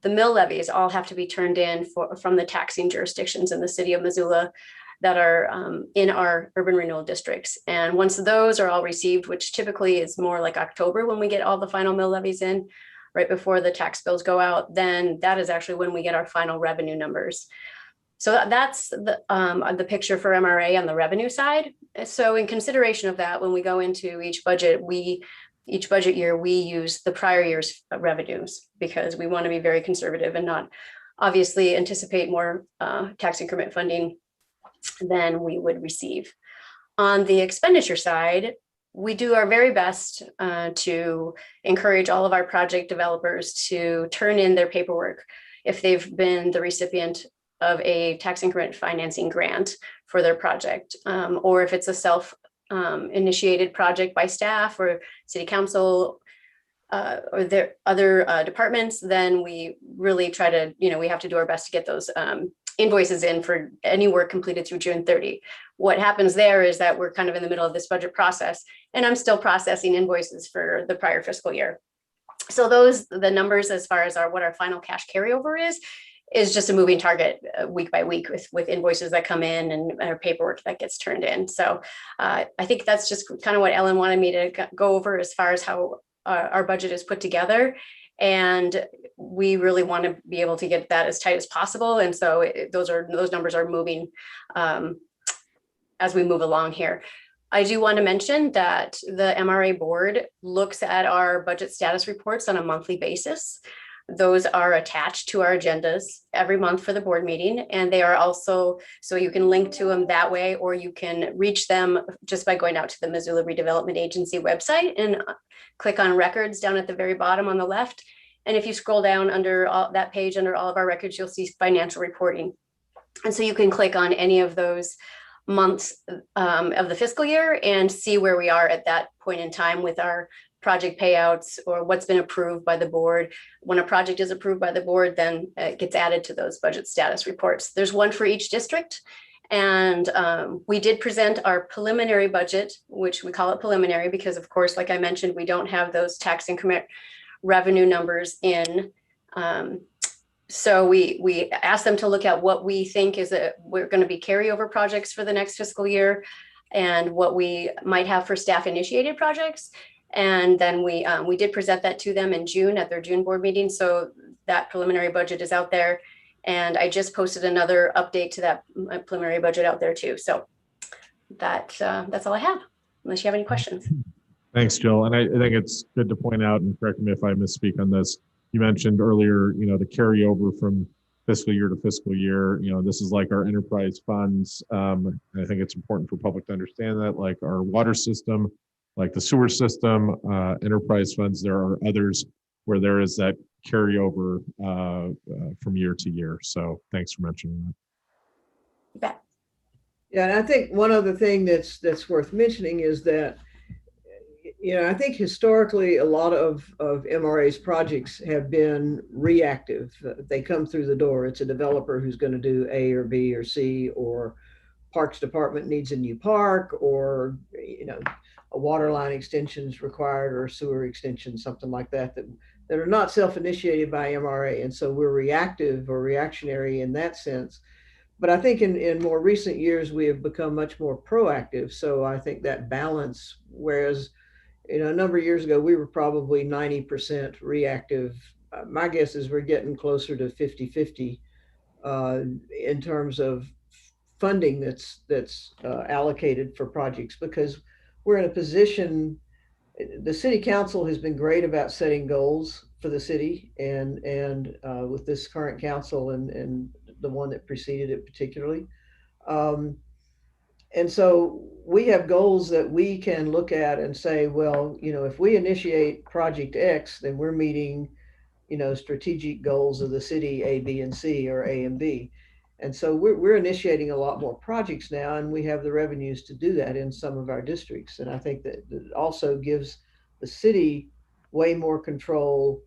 the mill levies all have to be turned in from the taxing jurisdictions in the city of Missoula that are in our urban renewal districts. And once those are all received, which typically is more like October when we get all the final mill levies in, right before the tax bills go out, then that is actually when we get our final revenue numbers. So that's the picture for MRA on the revenue side. So in consideration of that, when we go into each budget year, we use the prior year's revenues because we want to be very conservative and not obviously anticipate more tax increment funding than we would receive. On the expenditure side, we do our very best to encourage all of our project developers to turn in their paperwork if they've been the recipient of a tax increment financing grant for their project, or if it's a self-initiated project by staff or city council or their other departments, then we really try to, we have to do our best to get those invoices in for any work completed through June 30. What happens there is that we're kind of in the middle of this budget process, and I'm still processing invoices for the prior fiscal year. So the numbers as far as what our final cash carryover is just a moving target week by week with invoices that come in and our paperwork that gets turned in. So I think that's just kind of what Ellen wanted me to go over as far as how our budget is put together. And we really want to be able to get that as tight as possible. And so those numbers are moving as we move along here. I do want to mention that the MRA board looks at our budget status reports on a monthly basis. Those are attached to our agendas every month for the board meeting, and they are also, so you can link to them that way, or you can reach them just by going out to the Missoula Redevelopment Agency website and click on records down at the very bottom on the left. And if you scroll down under that page, under all of our records, you'll see financial reporting. And so you can click on any of those months of the fiscal year and see where we are at that point in time with our project payouts or what's been approved by the board. When a project is approved by the board, then it gets added to those budget status reports. There's one for each district. And we did present our preliminary budget, which we call it preliminary because, of course, like I mentioned, we don't have those tax increment revenue numbers in. So we asked them to look at what we think we're going to be carryover projects for the next fiscal year and what we might have for staff initiated projects. And then we did present that to them in June at their June board meeting. So that preliminary budget is out there. And I just posted another update to that preliminary budget out there too. So that's all I have, unless you have any questions. Thanks, Jill. And I think it's good to point out, and correct me if I misspeak on this, you mentioned earlier, the carryover from fiscal year to fiscal year, this is like our enterprise funds. I think it's important for public to understand that, like our water system, like the sewer system, enterprise funds, there are others where there is that carryover from year to year. So thanks for mentioning that. Yeah, and I think one other thing that's worth mentioning is that you know, I think historically a lot of MRA's projects have been reactive. They come through the door. It's a developer who's going to do A or B or C, or Parks Department needs a new park, or, you know, a water line extension is required, or a sewer extension, something like that, that are not self-initiated by MRA. And so we're reactive or reactionary in that sense. But I think in more recent years, we have become much more proactive. So I think that balance, whereas, you know, a number of years ago, we were probably 90% reactive. My guess is we're getting closer to 50-50 in terms of funding that's allocated for projects, because we're in a position. The city council has been great about setting goals for the city, and with this current council and the one that preceded it particularly. And so we have goals that we can look at and say, well, you know, if we initiate project X, then we're meeting, you know, strategic goals of the city A, B, and C, or A and B. And so we're initiating a lot more projects now, and we have the revenues to do that in some of our districts. And I think that also gives the city way more control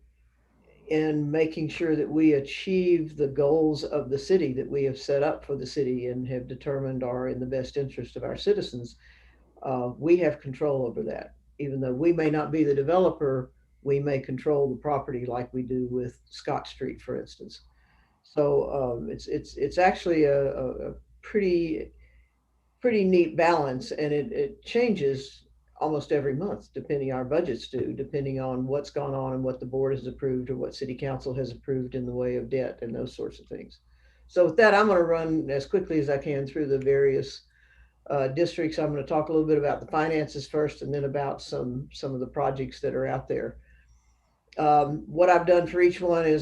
in making sure that we achieve the goals of the city that we have set up for the city and have determined are in the best interest of our citizens. We have control over that. Even though we may not be the developer, we may control the property like we do with Scott Street, for instance. So it's actually a pretty neat balance, and it changes almost every month, depending our budgets do, depending on what's gone on and what the board has approved or what city council has approved in the way of debt and those sorts of things. So with that, I'm going to run as quickly as I can through the various districts. I'm going to talk a little bit about the finances first, and then about some of the projects that are out there. What I've done for each one is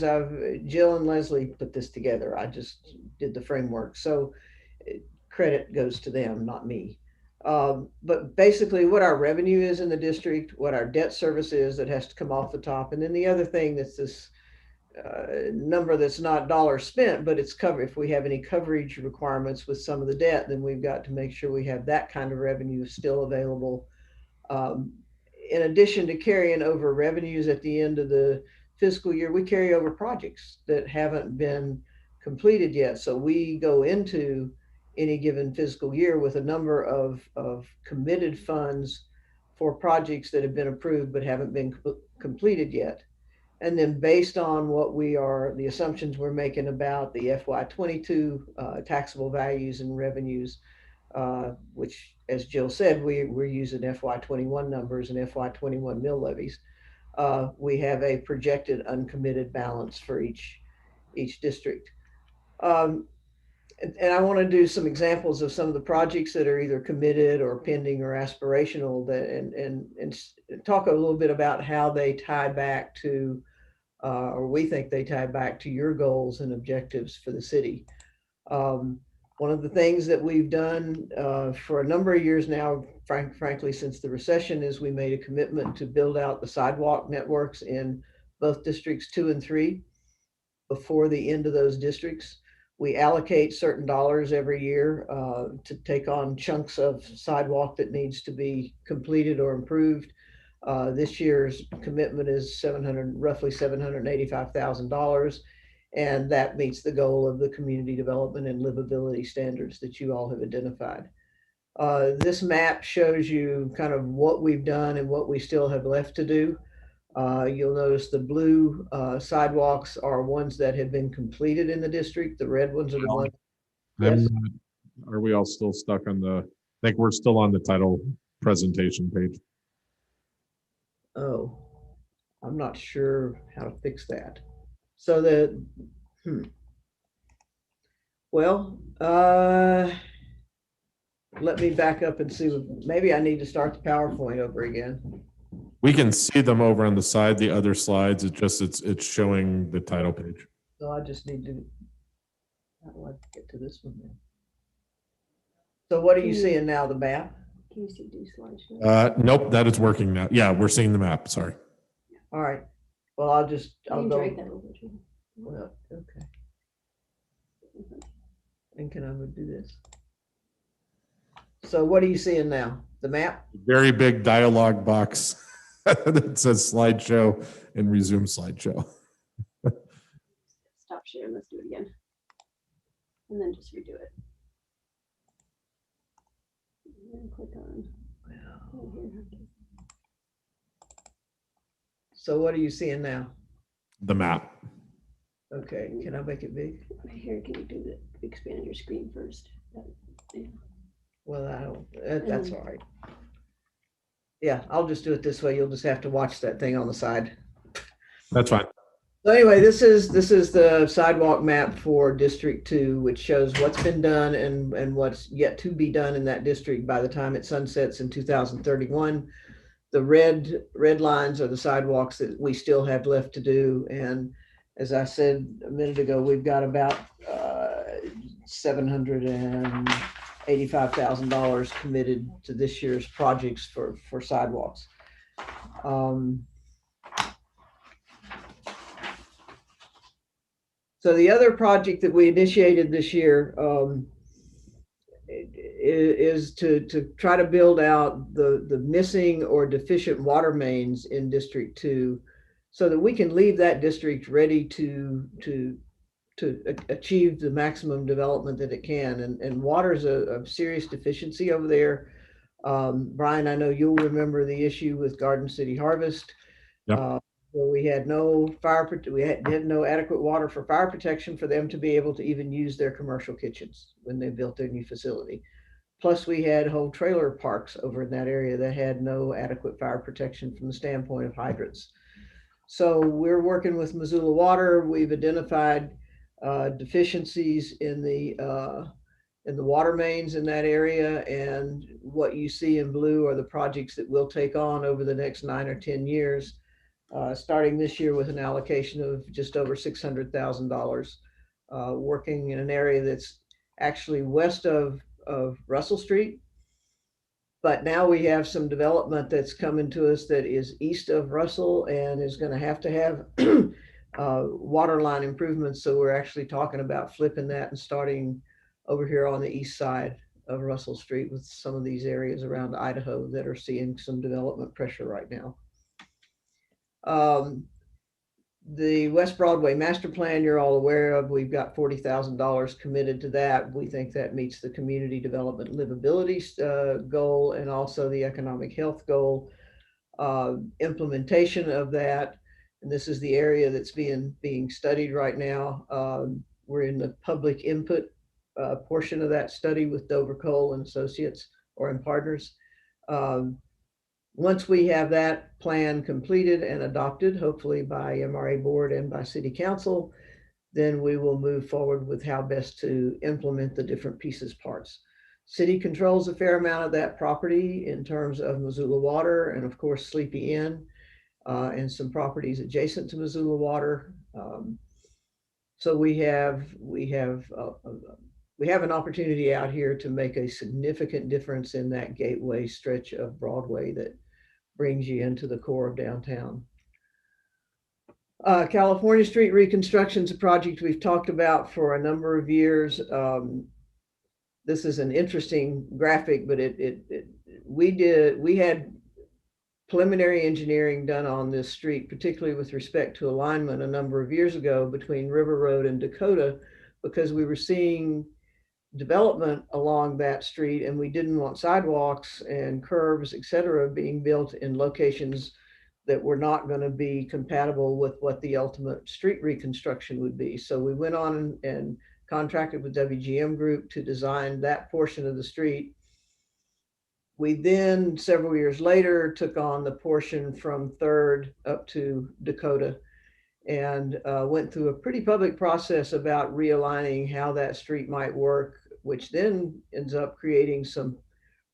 Jill and Leslie put this together. I just did the framework. So credit goes to them, not me. But basically what our revenue is in the district, what our debt service is that has to come off the top. And then the other thing that's this number that's not dollars spent, but it's covered. If we have any coverage requirements with some of the debt, then we've got to make sure we have that kind of revenue still available. In addition to carrying over revenues at the end of the fiscal year, we carry over projects that haven't been completed yet. So we go into any given fiscal year with a number of committed funds for projects that have been approved but haven't been completed yet. And then based on the assumptions we're making about the FY22 taxable values and revenues, which, as Jill said, we're using FY21 numbers and FY21 mill levies. We have a projected uncommitted balance for each district. And I want to do some examples of some of the projects that are either committed or pending or aspirational, and talk a little bit about how they tie back to, or we think they tie back to your goals and objectives for the city. One of the things that we've done for a number of years now, frankly, since the recession, is we made a commitment to build out the sidewalk networks in both districts 2 and 3 before the end of those districts. We allocate certain dollars every year to take on chunks of sidewalk that needs to be completed or improved. This year's commitment is roughly $785,000, and that meets the goal of the community development and livability standards that you all have identified. This map shows you kind of what we've done and what we still have left to do. You'll notice the blue sidewalks are ones that have been completed in the district. The red ones are the ones. Yes. Are we all still stuck on I think we're still on the title presentation page. Oh, I'm not sure how to fix that. So well, let me back up and see. Maybe I need to start the PowerPoint over again. We can see them over on the side, the other slides. It's showing the title page. So I just need to, how do I get to this one then? So what are you seeing now, the map? Can you see these slides? Nope, that is working now. Yeah, we're seeing the map, sorry. All right. Well, I'll go. Drag that over to. Well, okay. And can I do this? So what are you seeing now? The map? Very big dialogue box. It says slideshow and resume slideshow. Stop sharing, let's do it again. And then just redo it. And then click on. So what are you seeing now? The map. Okay, can I make it big? Here, can you do the expand your screen first? Yeah. Well, I don't, that's all right. Yeah, I'll just do it this way. You'll just have to watch that thing on the side. That's fine. So anyway, this is the sidewalk map for District 2, which shows what's been done and what's yet to be done in that district by the time it sunsets in 2031. The red lines are the sidewalks that we still have left to do. And as I said a minute ago, we've got about $785,000 committed to this year's projects for sidewalks. So the other project that we initiated this year is to try to build out the missing or deficient water mains in District 2 so that we can leave that district ready to achieve the maximum development that it can. And water is a serious deficiency over there. Brian, I know you'll remember the issue with Garden City Harvest. Yep. Where we had no had no adequate water for fire protection for them to be able to even use their commercial kitchens when they built their new facility. Plus, we had whole trailer parks over in that area that had no adequate fire protection from the standpoint of hydrants. So we're working with Missoula Water. We've identified deficiencies in the water mains in that area, and what you see in blue are the projects that we'll take on over the next 9 or 10 years. Starting this year with an allocation of just over $600,000, working in an area that's actually west of Russell Street. But now we have some development that's coming to us that is east of Russell and is going to have water line improvements. So we're actually talking about flipping that and starting over here on the east side of Russell Street with some of these areas around Idaho that are seeing some development pressure right now. The West Broadway master plan you're all aware of, we've got $40,000 committed to that. We think that meets the community development livability goal and also the economic health goal. Implementation of that, and this is the area that's being studied right now. We're in the public input portion of that study with Dover Cole and Associates or in partners. Once we have that plan completed and adopted, hopefully by MRA board and by city council, then we will move forward with how best to implement the different pieces, parts. City controls a fair amount of that property in terms of Missoula Water and of course Sleepy Inn and some properties adjacent to Missoula Water. So we have an opportunity out here to make a significant difference in that gateway stretch of Broadway that brings you into the core of downtown. California Street reconstruction is a project we've talked about for a number of years. This is an interesting graphic, but we had preliminary engineering done on this street, particularly with respect to alignment a number of years ago between River Road and Dakota, because we were seeing development along that street and we didn't want sidewalks and curbs, et cetera, being built in locations that were not going to be compatible with what the ultimate street reconstruction would be. So we went on and contracted with WGM Group to design that portion of the street. We then, several years later, took on the portion from 3rd up to Dakota and went through a pretty public process about realigning how that street might work, which then ends up creating some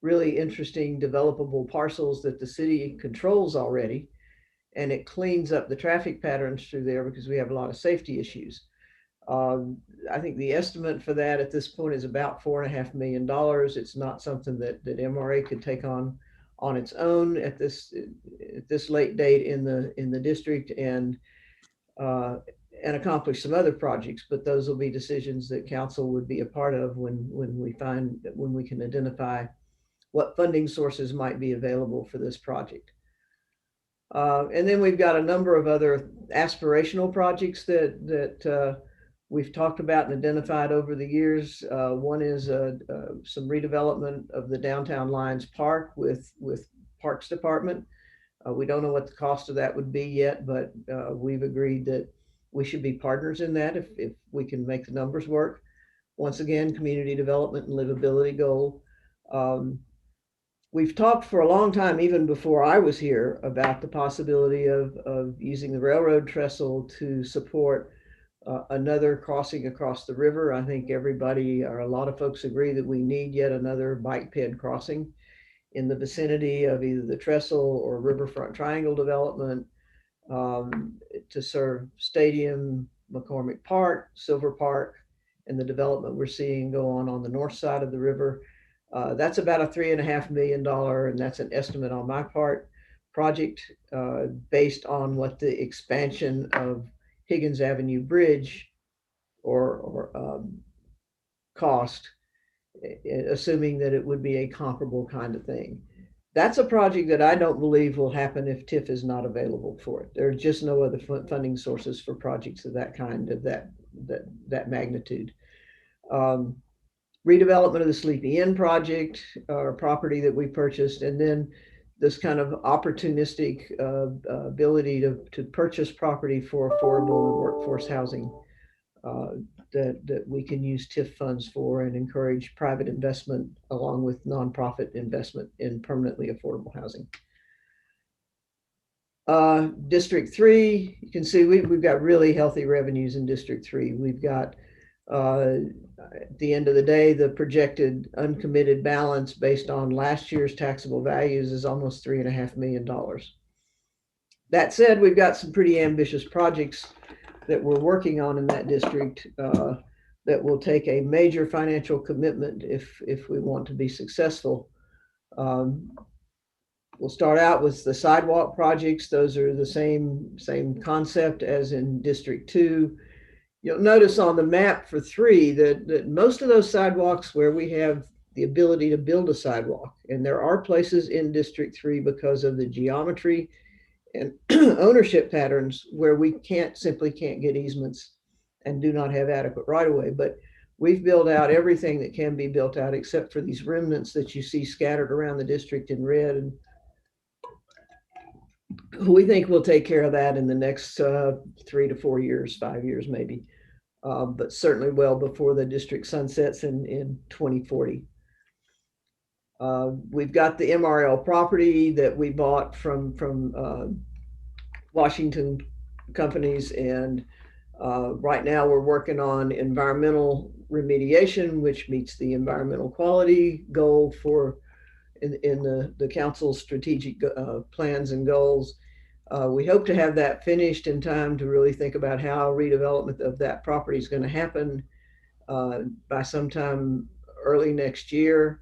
really interesting developable parcels that the city controls already. And it cleans up the traffic patterns through there because we have a lot of safety issues. I think the estimate for that at this point is about $4.5 million. It's not something that MRA could take on its own at this late date in the district and accomplish some other projects, but those will be decisions that council would be a part of when we can identify what funding sources might be available for this project. And then we've got a number of other aspirational projects that we've talked about and identified over the years. One is some redevelopment of the Downtown Lions Park with Parks Department. We don't know what the cost of that would be yet, but we've agreed that we should be partners in that if we can make the numbers work. Once again, community development and livability goal. We've talked for a long time, even before I was here, about the possibility of using the railroad trestle to support another crossing across the river. I think everybody, or a lot of folks, agree that we need yet another bike ped crossing in the vicinity of either the trestle or riverfront triangle development to serve Stadium, McCormick Park, Silver Park, and the development we're seeing go on the north side of the river. That's about a $3.5 million, and that's an estimate on my part, project based on what the expansion of Higgins Avenue Bridge or cost, assuming that it would be a comparable kind of thing. That's a project that I don't believe will happen if TIF is not available for it. There are just no other funding sources for projects of that kind, of that magnitude. Redevelopment of the Sleepy Inn project, or property that we purchased, and then this kind of opportunistic ability to purchase property for affordable and workforce housing that we can use TIF funds for and encourage private investment along with nonprofit investment in permanently affordable housing. District 3, you can see we've got really healthy revenues in District 3. We've got, at the end of the day, the projected uncommitted balance based on last year's taxable values is almost $3.5 million. That said, we've got some pretty ambitious projects that we're working on in that district that will take a major financial commitment if we want to be successful. We'll start out with the sidewalk projects. Those are the same concept as in District 2. You'll notice on the map for 3 that most of those sidewalks where we have the ability to build a sidewalk, and there are places in District 3 because of the geometry and ownership patterns where we simply can't get easements and do not have adequate right-of-way. But we've built out everything that can be built out except for these remnants that you see scattered around the district in red. And we think we'll take care of that in the next 3 to 4 years, 5 years maybe, but certainly well before the district sunsets in 2040. We've got the MRL property that we bought from Washington companies, and right now we're working on environmental remediation, which meets the environmental quality goal in the council's strategic plans and goals. We hope to have that finished in time to really think about how redevelopment of that property is going to happen by sometime early next year.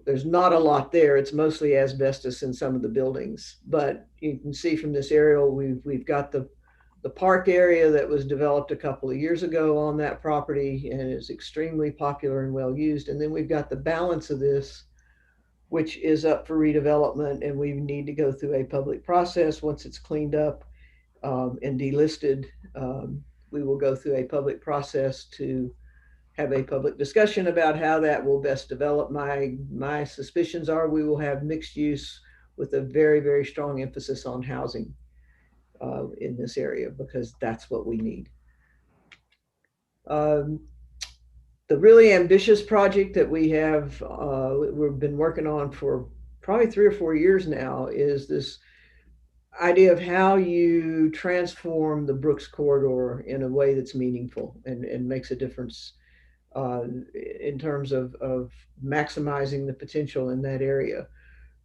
There's not a lot there. It's mostly asbestos in some of the buildings, but you can see from this aerial, we've got the park area that was developed a couple of years ago on that property and is extremely popular and well used. And then we've got the balance of this, which is up for redevelopment, and we need to go through a public process. Once it's cleaned up and delisted, we will go through a public process to have a public discussion about how that will best develop. My suspicions are we will have mixed use with a very, very strong emphasis on housing in this area, because that's what we need. The really ambitious project that we have, we've been working on for probably 3 or 4 years now, is this idea of how you transform the Brooks Corridor in a way that's meaningful and makes a difference in terms of maximizing the potential in that area.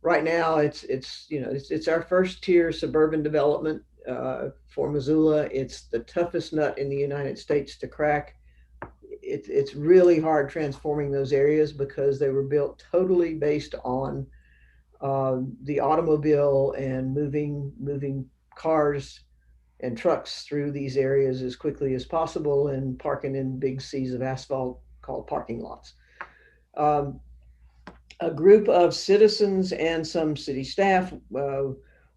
Right now, it's our first tier suburban development for Missoula. It's the toughest nut in the United States to crack. It's really hard transforming those areas because they were built totally based on the automobile and moving cars and trucks through these areas as quickly as possible and parking in big seas of asphalt called parking lots. A group of citizens and some city staff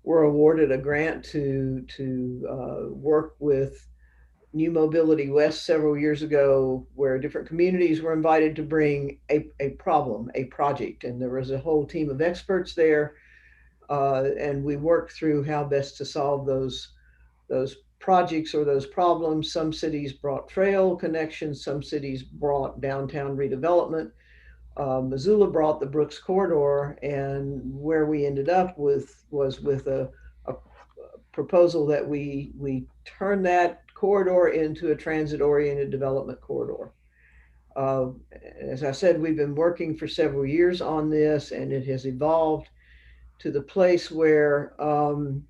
were awarded a grant to work with New Mobility West several years ago, where different communities were invited to bring a project, and there was a whole team of experts there, and we worked through how best to solve those projects or those problems. Some cities brought trail connections, some cities brought downtown redevelopment. Missoula brought the Brooks Corridor, and where we ended up was with a proposal that we turn that corridor into a transit-oriented development corridor. As I said, we've been working for several years on this, and it has evolved to the place where in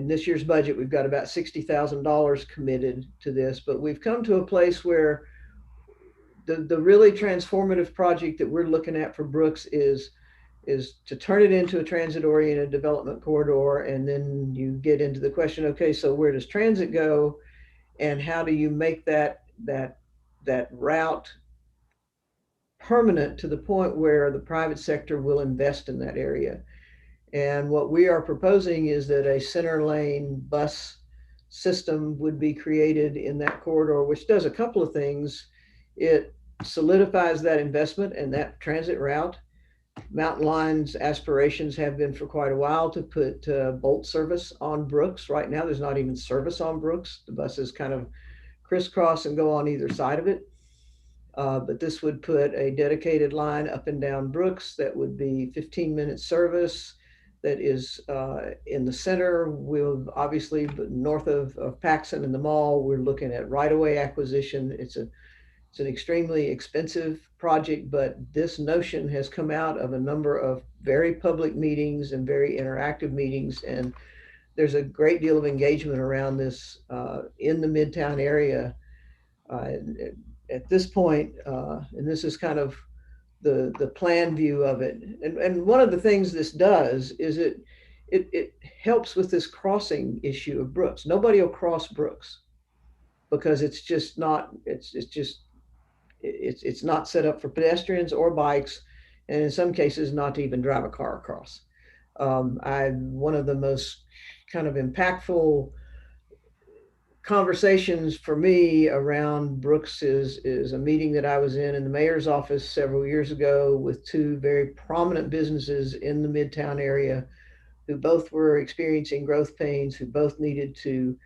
this year's budget, we've got about $60,000 committed to this, but we've come to a place where the really transformative project that we're looking at for Brooks is to turn it into a transit-oriented development corridor. And then you get into the question, okay, so where does transit go? And how do you make that route permanent to the point where the private sector will invest in that area? And what we are proposing is that a center lane bus system would be created in that corridor, which does a couple of things. It solidifies that investment and that transit route. Mountain Line's aspirations have been for quite a while to put Bolt service on Brooks. Right now, there's not even service on Brooks. The buses kind of crisscross and go on either side of it. But this would put a dedicated line up and down Brooks that would be 15-minute service that is in the center. We'll obviously, north of Paxson and the mall, we're looking at right-of-way acquisition. It's an extremely expensive project, but this notion has come out of a number of very public meetings and very interactive meetings. And there's a great deal of engagement around this in the Midtown area. At this point, and this is kind of the plan view of it. And one of the things this does is it helps with this crossing issue of Brooks. Nobody will cross Brooks because it's just not, it's not set up for pedestrians or bikes, and in some cases not to even drive a car across. One of the most kind of impactful conversations for me around Brooks is a meeting that I was in the mayor's office several years ago with two very prominent businesses in the Midtown area who both were experiencing growth pains, who both needed to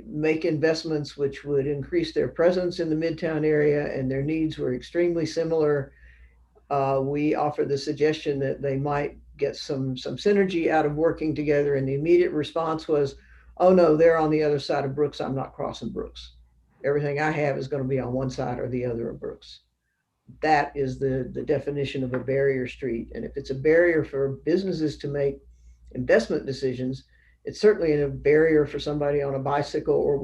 make investments which would increase their presence in the Midtown area, and their needs were extremely similar. We offered the suggestion that they might get some synergy out of working together, and the immediate response was, oh no, they're on the other side of Brooks. I'm not crossing Brooks. Everything I have is going to be on one side or the other of Brooks. That is the definition of a barrier street. And if it's a barrier for businesses to make investment decisions, it's certainly a barrier for somebody on a bicycle or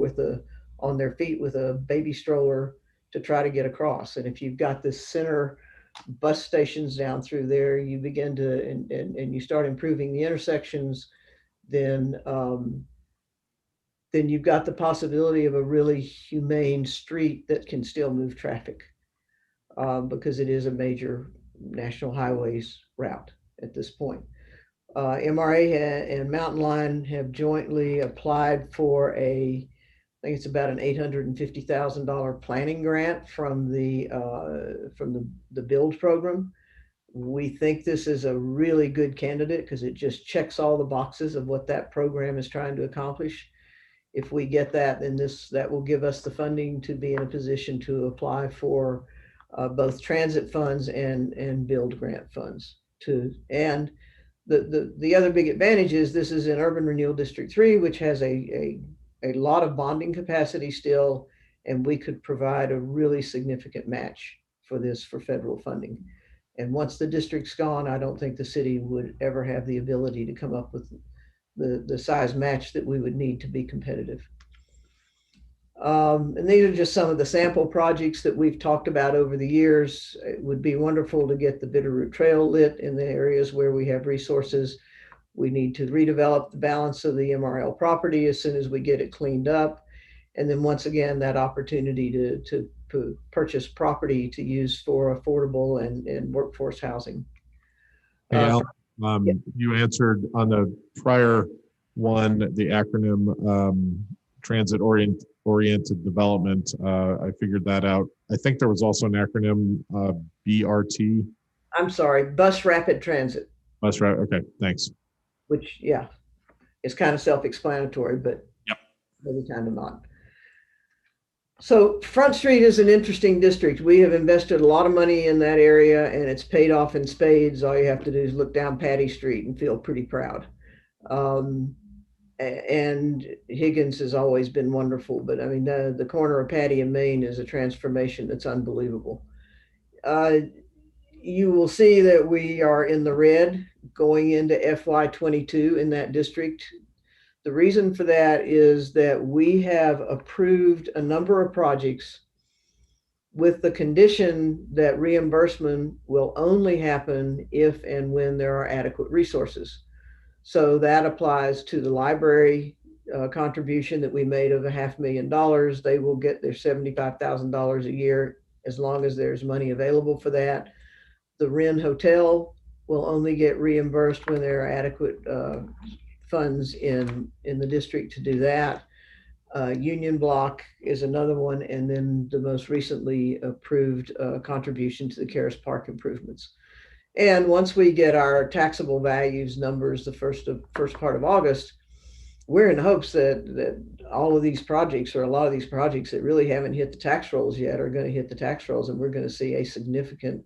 on their feet with a baby stroller to try to get across. And if you've got this center bus stations down through there, you begin to, and you start improving the intersections, then you've got the possibility of a really humane street that can still move traffic because it is a major national highways route at this point. MRA and Mountain Line have jointly applied for I think it's about an $850,000 planning grant from the BUILD program. We think this is a really good candidate because it just checks all the boxes of what that program is trying to accomplish. If we get that, then that will give us the funding to be in a position to apply for both transit funds and BUILD grant funds. And the other big advantage is this is in Urban Renewal District 3, which has a lot of bonding capacity still, and we could provide a really significant match for this for federal funding. And once the district's gone, I don't think the city would ever have the ability to come up with the size match that we would need to be competitive. And these are just some of the sample projects that we've talked about over the years. It would be wonderful to get the Bitterroot Trail lit in the areas where we have resources. We need to redevelop the balance of the MRL property as soon as we get it cleaned up. And then once again, that opportunity to purchase property to use for affordable and workforce housing. Hey, Al, you answered on the prior one, the acronym transit-oriented development. I figured that out. I think there was also an acronym BRT. I'm sorry, Bus Rapid Transit, That's right. Okay, thanks. which, yeah, is kind of self-explanatory, but Yep. maybe kind of not. So Front Street is an interesting district. We have invested a lot of money in that area and it's paid off in spades. All you have to do is look down Patty Street and feel pretty proud. And Higgins has always been wonderful, but I mean, the corner of Patty and Main is a transformation that's unbelievable. You will see that we are in the red going into FY22 in that district. The reason for that is that we have approved a number of projects with the condition that reimbursement will only happen if and when there are adequate resources. So that applies to the library contribution that we made of $500,000. They will get their $75,000 a year as long as there's money available for that. The Wren Hotel will only get reimbursed when there are adequate funds in the district to do that. Union Block is another one, and then the most recently approved contribution to the Karis Park improvements. And once we get our taxable values numbers the first part of August, we're in hopes that all of these projects, or a lot of these projects that really haven't hit the tax rolls yet, are going to hit the tax rolls, and we're going to see a significant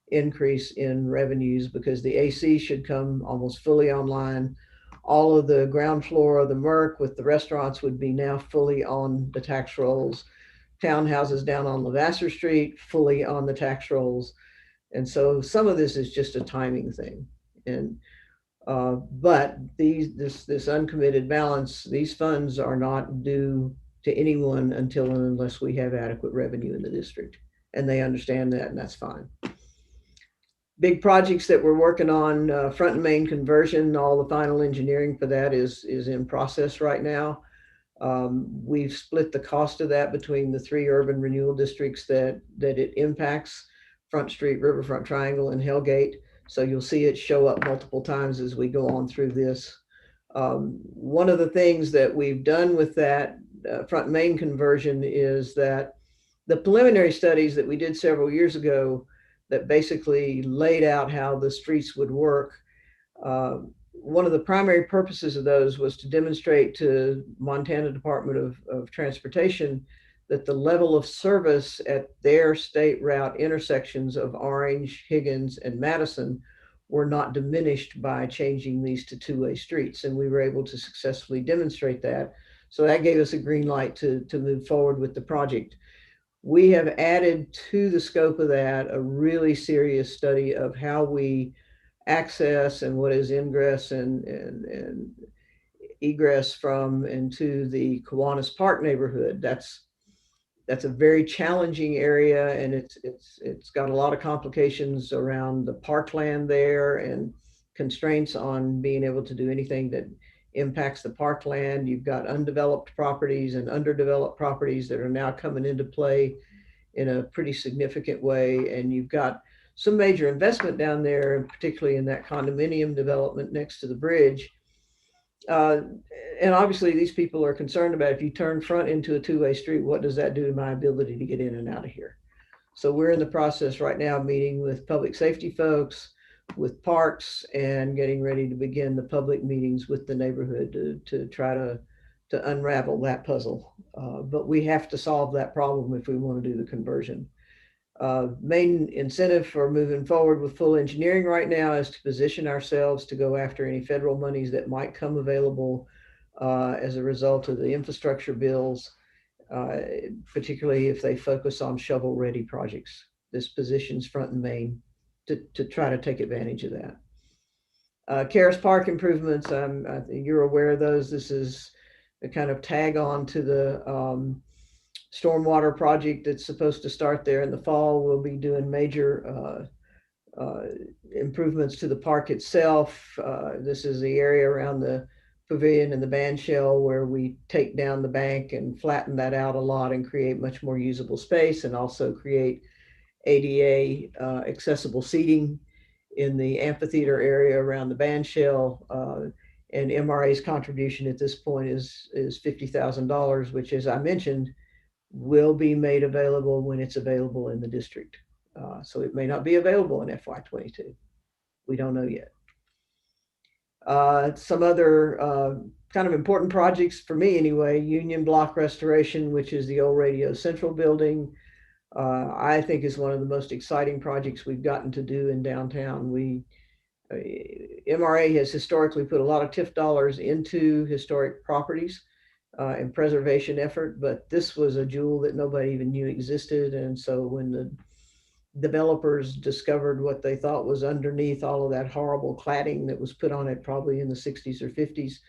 increase in revenues because the AC should come almost fully online. All of the ground floor of the Merc with the restaurants would be now fully on the tax rolls. Townhouses down on Levasseur Street, fully on the tax rolls. And so some of this is just a timing thing. And but this uncommitted balance, these funds are not due to anyone until and unless we have adequate revenue in the district. And they understand that, and that's fine. Big projects that we're working on, Front and Main conversion, all the final engineering for that is in process right now. We've split the cost of that between the 3 urban renewal districts that it impacts: Front Street, Riverfront Triangle, and Hellgate. So you'll see it show up multiple times as we go on through this. One of the things that we've done with that Front and Main conversion is that the preliminary studies that we did several years ago that basically laid out how the streets would work. One of the primary purposes of those was to demonstrate to Montana Department of Transportation that the level of service at their state route intersections of Orange, Higgins, and Madison were not diminished by changing these to 2-way streets. And we were able to successfully demonstrate that. So that gave us a green light to move forward with the project. We have added to the scope of that a really serious study of how we access and what is ingress and egress from and to the Kiwanis Park neighborhood. That's a very challenging area, and it's got a lot of complications around the parkland there and constraints on being able to do anything that impacts the parkland. You've got undeveloped properties and underdeveloped properties that are now coming into play in a pretty significant way. And you've got some major investment down there, particularly in that condominium development next to the bridge. And obviously these people are concerned about, if you turn front into a 2-way street, what does that do to my ability to get in and out of here? So we're in the process right now meeting with public safety folks, with parks, and getting ready to begin the public meetings with the neighborhood to try to unravel that puzzle. But we have to solve that problem if we want to do the conversion. Main incentive for moving forward with full engineering right now is to position ourselves to go after any federal monies that might come available as a result of the infrastructure bills, particularly if they focus on shovel-ready projects. This positions Front and Main to try to take advantage of that. Karis Park improvements, I think you're aware of those. This is a kind of tag on to the stormwater project that's supposed to start there in the fall. We'll be doing major improvements to the park itself. This is the area around the pavilion and the band shell where we take down the bank and flatten that out a lot and create much more usable space, and also create ADA accessible seating in the amphitheater area around the band shell. And MRA's contribution at this point is $50,000, which, as I mentioned, will be made available when it's available in the district. So it may not be available in FY22. We don't know yet. Some other kind of important projects for me anyway, Union Block Restoration, which is the old Radio Central building. I think is one of the most exciting projects we've gotten to do in downtown. MRA has historically put a lot of TIF dollars into historic properties and preservation effort, but this was a jewel that nobody even knew existed. And so when the developers discovered what they thought was underneath all of that horrible cladding that was put on it probably in the 60s or 50s,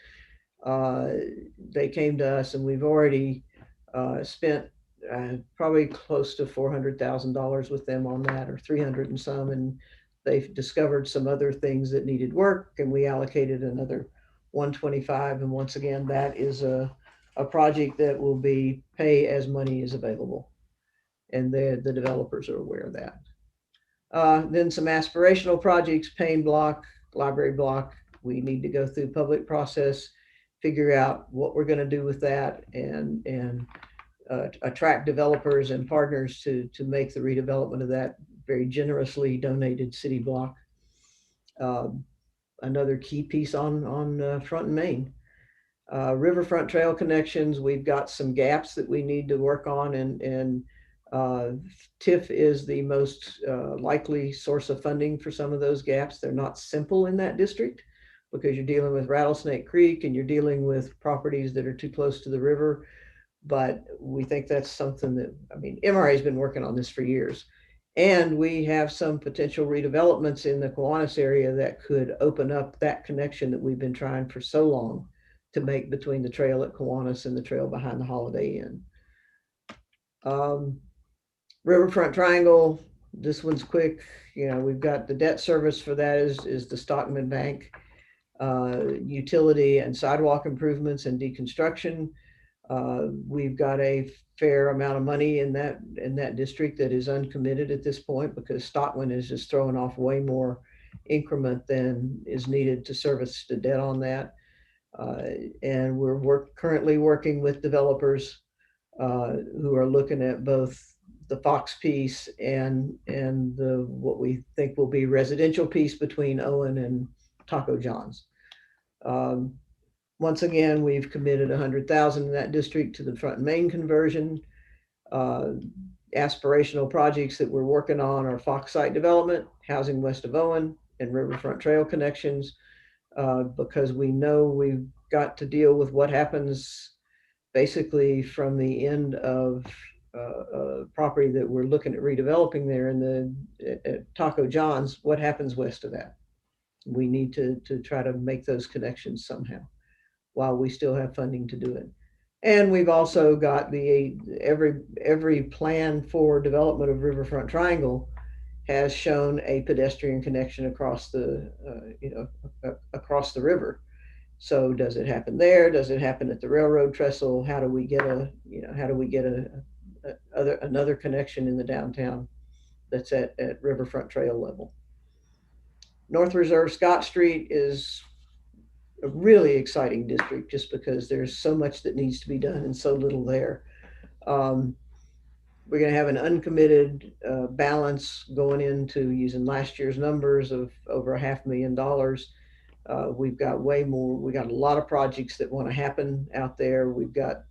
they came to us, and we've already spent probably close to $400,000 with them on that, or 300 and some, and they've discovered some other things that needed work, and we allocated another 125. And once again, that is a project that will be pay as money is available, and the developers are aware of that. Then some aspirational projects, Payne Block, Library Block. We need to go through public process, figure out what we're going to do with that, and attract developers and partners to make the redevelopment of that very generously donated city block. Another key piece on Front and Main. Riverfront Trail connections, we've got some gaps that we need to work on, and TIF is the most likely source of funding for some of those gaps. They're not simple in that district because you're dealing with Rattlesnake Creek and you're dealing with properties that are too close to the river. But we think that's something that, I mean, MRA has been working on this for years. And we have some potential redevelopments in the Kiwanis area that could open up that connection that we've been trying for so long to make between the trail at Kiwanis and the trail behind the Holiday Inn. Riverfront Triangle, this one's quick. You know, we've got the debt service for that is the Stockman Bank. Utility and sidewalk improvements and deconstruction. We've got a fair amount of money in that district that is uncommitted at this point because Stockman is just throwing off way more increment than is needed to service the debt on that. And we're currently working with developers who are looking at both the Fox piece and the what we think will be residential piece between Owen and Taco John's. Once again, we've committed 100,000 in that district to the Front and Main conversion. Aspirational projects that we're working on are Fox site development, housing west of Owen, and Riverfront Trail connections, because we know we've got to deal with what happens basically from the end of property that we're looking at redeveloping there in the Taco John's. What happens west of that? We need to try to make those connections somehow while we still have funding to do it. And we've also got every plan for development of Riverfront Triangle has shown a pedestrian connection across the across the river. So does it happen there? Does it happen at the railroad trestle? How do we get another connection in the downtown that's at Riverfront Trail level? North Reserve Scott Street is a really exciting district just because there's so much that needs to be done and so little there. We're going to have an uncommitted balance going into using last year's numbers of over $500,000. We've got way more. We got a lot of projects that want to happen out there. We've got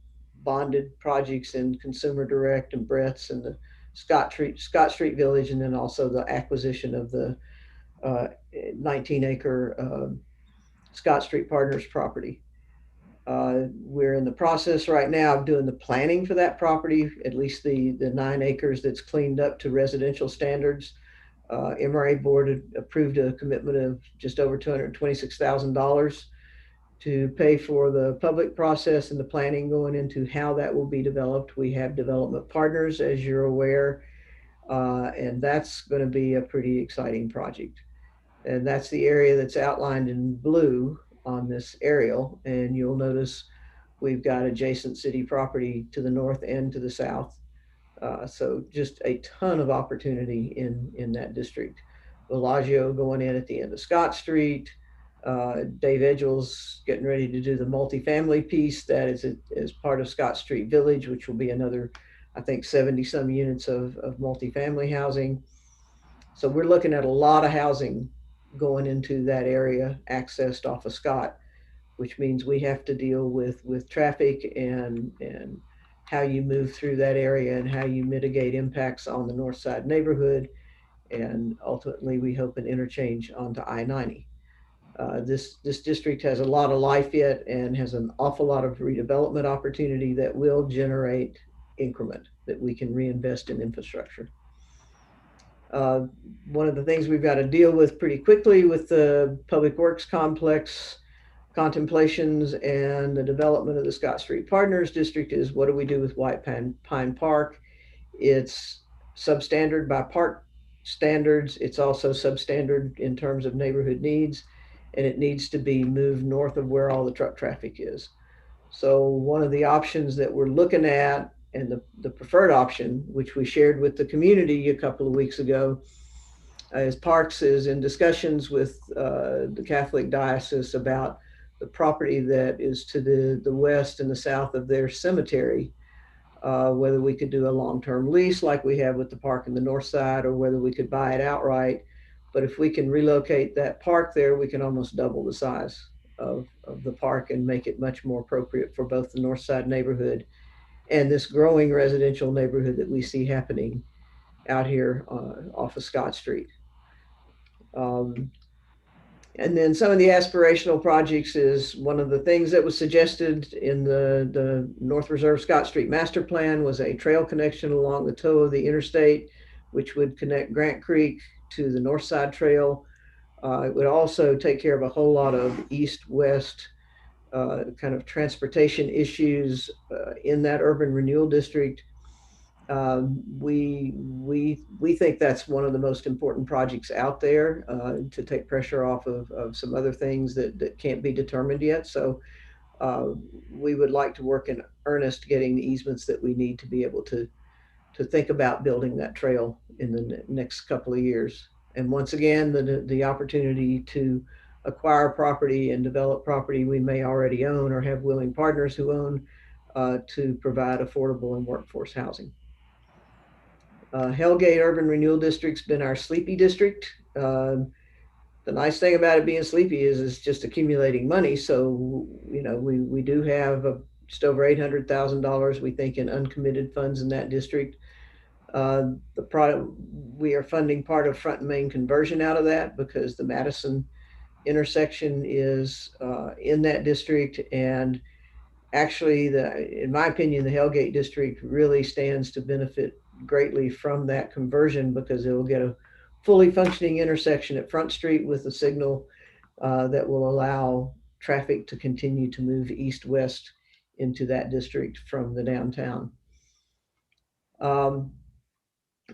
bonded projects in Consumer Direct and Brett's and the Scott Street Village, and then also the acquisition of the 19-acre Scott Street Partners property. We're in the process right now of doing the planning for that property, at least the 9 acres that's cleaned up to residential standards. MRA board approved a commitment of just over $226,000 to pay for the public process and the planning going into how that will be developed. We have development partners, as you're aware, and that's going to be a pretty exciting project. And that's the area that's outlined in blue on this aerial. And you'll notice we've got adjacent city property to the north and to the south. So just a ton of opportunity in that district. Bellagio going in at the end of Scott Street. Dave Edgels getting ready to do the multifamily piece that is as part of Scott Street Village, which will be another, I think, 70 some units of multifamily housing. So we're looking at a lot of housing going into that area accessed off of Scott, which means we have to deal with traffic and how you move through that area and how you mitigate impacts on the north side neighborhood. And ultimately, we hope an interchange onto I-90. This district has a lot of life yet and has an awful lot of redevelopment opportunity that will generate increment that we can reinvest in infrastructure. One of the things we've got to deal with pretty quickly with the Public Works Complex contemplations and the development of the Scott Street Partners District is what do we do with White Pine Park? It's substandard by park standards. It's also substandard in terms of neighborhood needs, and it needs to be moved north of where all the truck traffic is. So one of the options that we're looking at, and the preferred option, which we shared with the community a couple of weeks ago, is Parks is in discussions with the Catholic Diocese about the property that is to the west and the south of their cemetery, whether we could do a long-term lease like we have with the park in the north side, or whether we could buy it outright. But if we can relocate that park there, we can almost double the size of the park and make it much more appropriate for both the north side neighborhood and this growing residential neighborhood that we see happening out here off of Scott Street. And then some of the aspirational projects is one of the things that was suggested in the North Reserve Scott Street Master Plan was a trail connection along the toe of the interstate, which would connect Grant Creek to the North Side Trail. It would also take care of a whole lot of east-west kind of transportation issues in that urban renewal district. We think that's one of the most important projects out there to take pressure off of some other things that can't be determined yet. So we would like to work in earnest getting the easements that we need to be able to think about building that trail in the next couple of years. And once again, the opportunity to acquire property and develop property we may already own or have willing partners who own to provide affordable and workforce housing. Hellgate Urban Renewal District's been our sleepy district. The nice thing about it being sleepy is it's just accumulating money. So, you know, we do have just over $800,000, we think, in uncommitted funds in that district. We are funding part of Front and Main conversion out of that because the Madison intersection is in that district. And actually, in my opinion, the Hellgate district really stands to benefit greatly from that conversion because it will get a fully functioning intersection at Front Street with a signal that will allow traffic to continue to move east-west into that district from the downtown.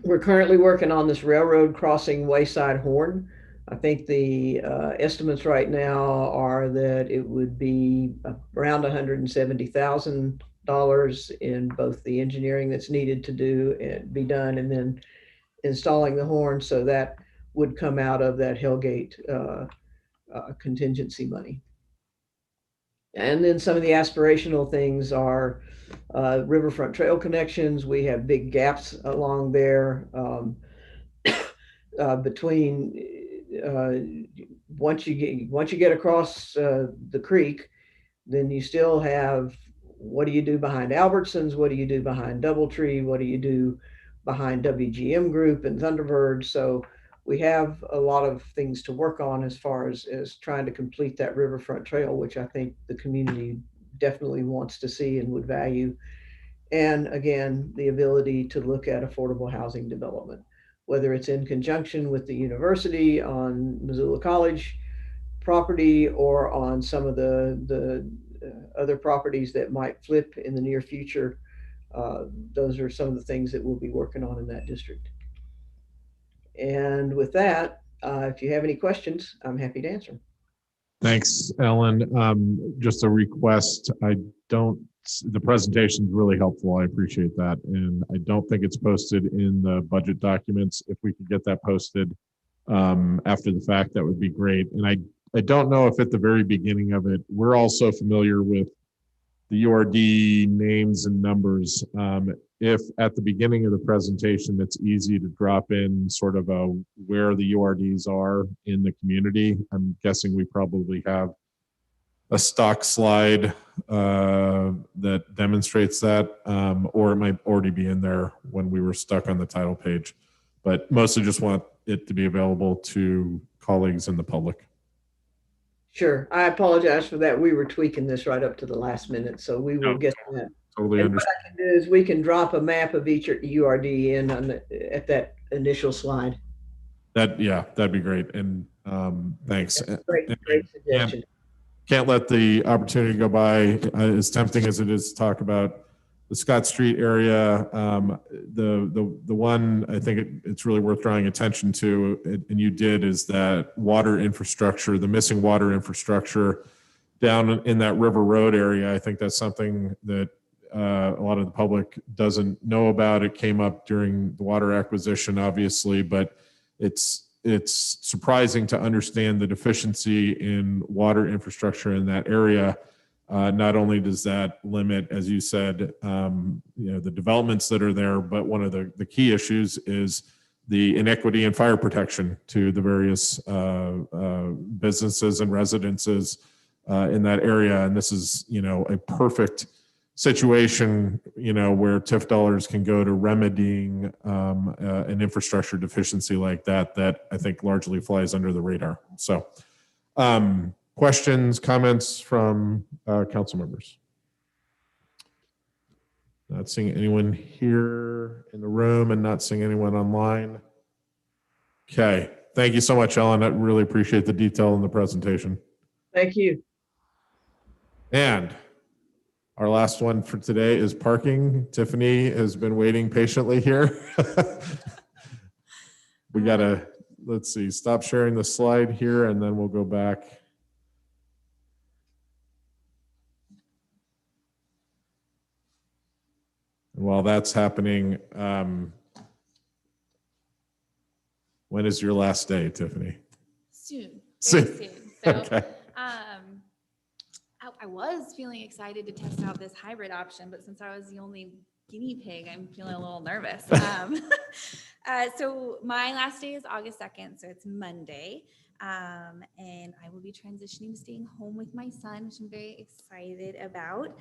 We're currently working on this railroad crossing Wayside Horn. I think the estimates right now are that it would be around $170,000 in both the engineering that's needed to do and be done, and then installing the horn. So that would come out of that Hellgate contingency money. And then some of the aspirational things are riverfront trail connections. We have big gaps along there between once you get across the creek, then you still have, what do you do behind Albertsons? What do you do behind Doubletree? What do you do behind WGM Group and Thunderbird? So we have a lot of things to work on as far as trying to complete that riverfront trail, which I think the community definitely wants to see and would value. And again, the ability to look at affordable housing development, whether it's in conjunction with the university on Missoula College property or on some of the other properties that might flip in the near future. Those are some of the things that we'll be working on in that district. And with that, if you have any questions, I'm happy to answer. Thanks, Ellen. Just a request. The presentation is really helpful. I appreciate that. And I don't think it's posted in the budget documents. If we could get that posted after the fact, that would be great. And I don't know if at the very beginning of it, we're also familiar with the URD names and numbers. If at the beginning of the presentation, it's easy to drop in sort of where the URDs are in the community. I'm guessing we probably have a stock slide that demonstrates that, or it might already be in there when we were stuck on the title page. But mostly just want it to be available to colleagues in the public. Sure. I apologize for that. We were tweaking this right up to the last minute, so we will get to that. Totally And what understand. I can do is we can drop a map of each URD in on at that initial slide. That'd be great. And thanks. Great suggestion. Can't let the opportunity go by. As tempting as it is to talk about the Scott Street area, the one I think it's really worth drawing attention to, and you did, is that water infrastructure, the missing water infrastructure down in that River Road area. I think that's something that a lot of the public doesn't know about. It came up during the water acquisition, obviously, but it's surprising to understand the deficiency in water infrastructure in that area. Not only does that limit, as you said, the developments that are there, but one of the key issues is the inequity in fire protection to the various businesses and residences in that area. And this is, a perfect situation, where TIF dollars can go to remedying an infrastructure deficiency like that I think largely flies under the radar. So, questions, comments from council members? Not seeing anyone here in the room and not seeing anyone online. Okay, thank you so much, Ellen. I really appreciate the detail in the presentation. Thank you. And our last one for today is parking. Tiffany has been waiting patiently here. We gotta, let's see, stop sharing the slide here and then we'll go back. And while that's happening, when is your last day, Tiffany? Soon. Soon. Very soon. So, Okay. I was feeling excited to test out this hybrid option, but since I was the only guinea pig, I'm feeling a little nervous. So my last day is August 2nd, so it's Monday. And I will be transitioning to staying home with my son, which I'm very excited about.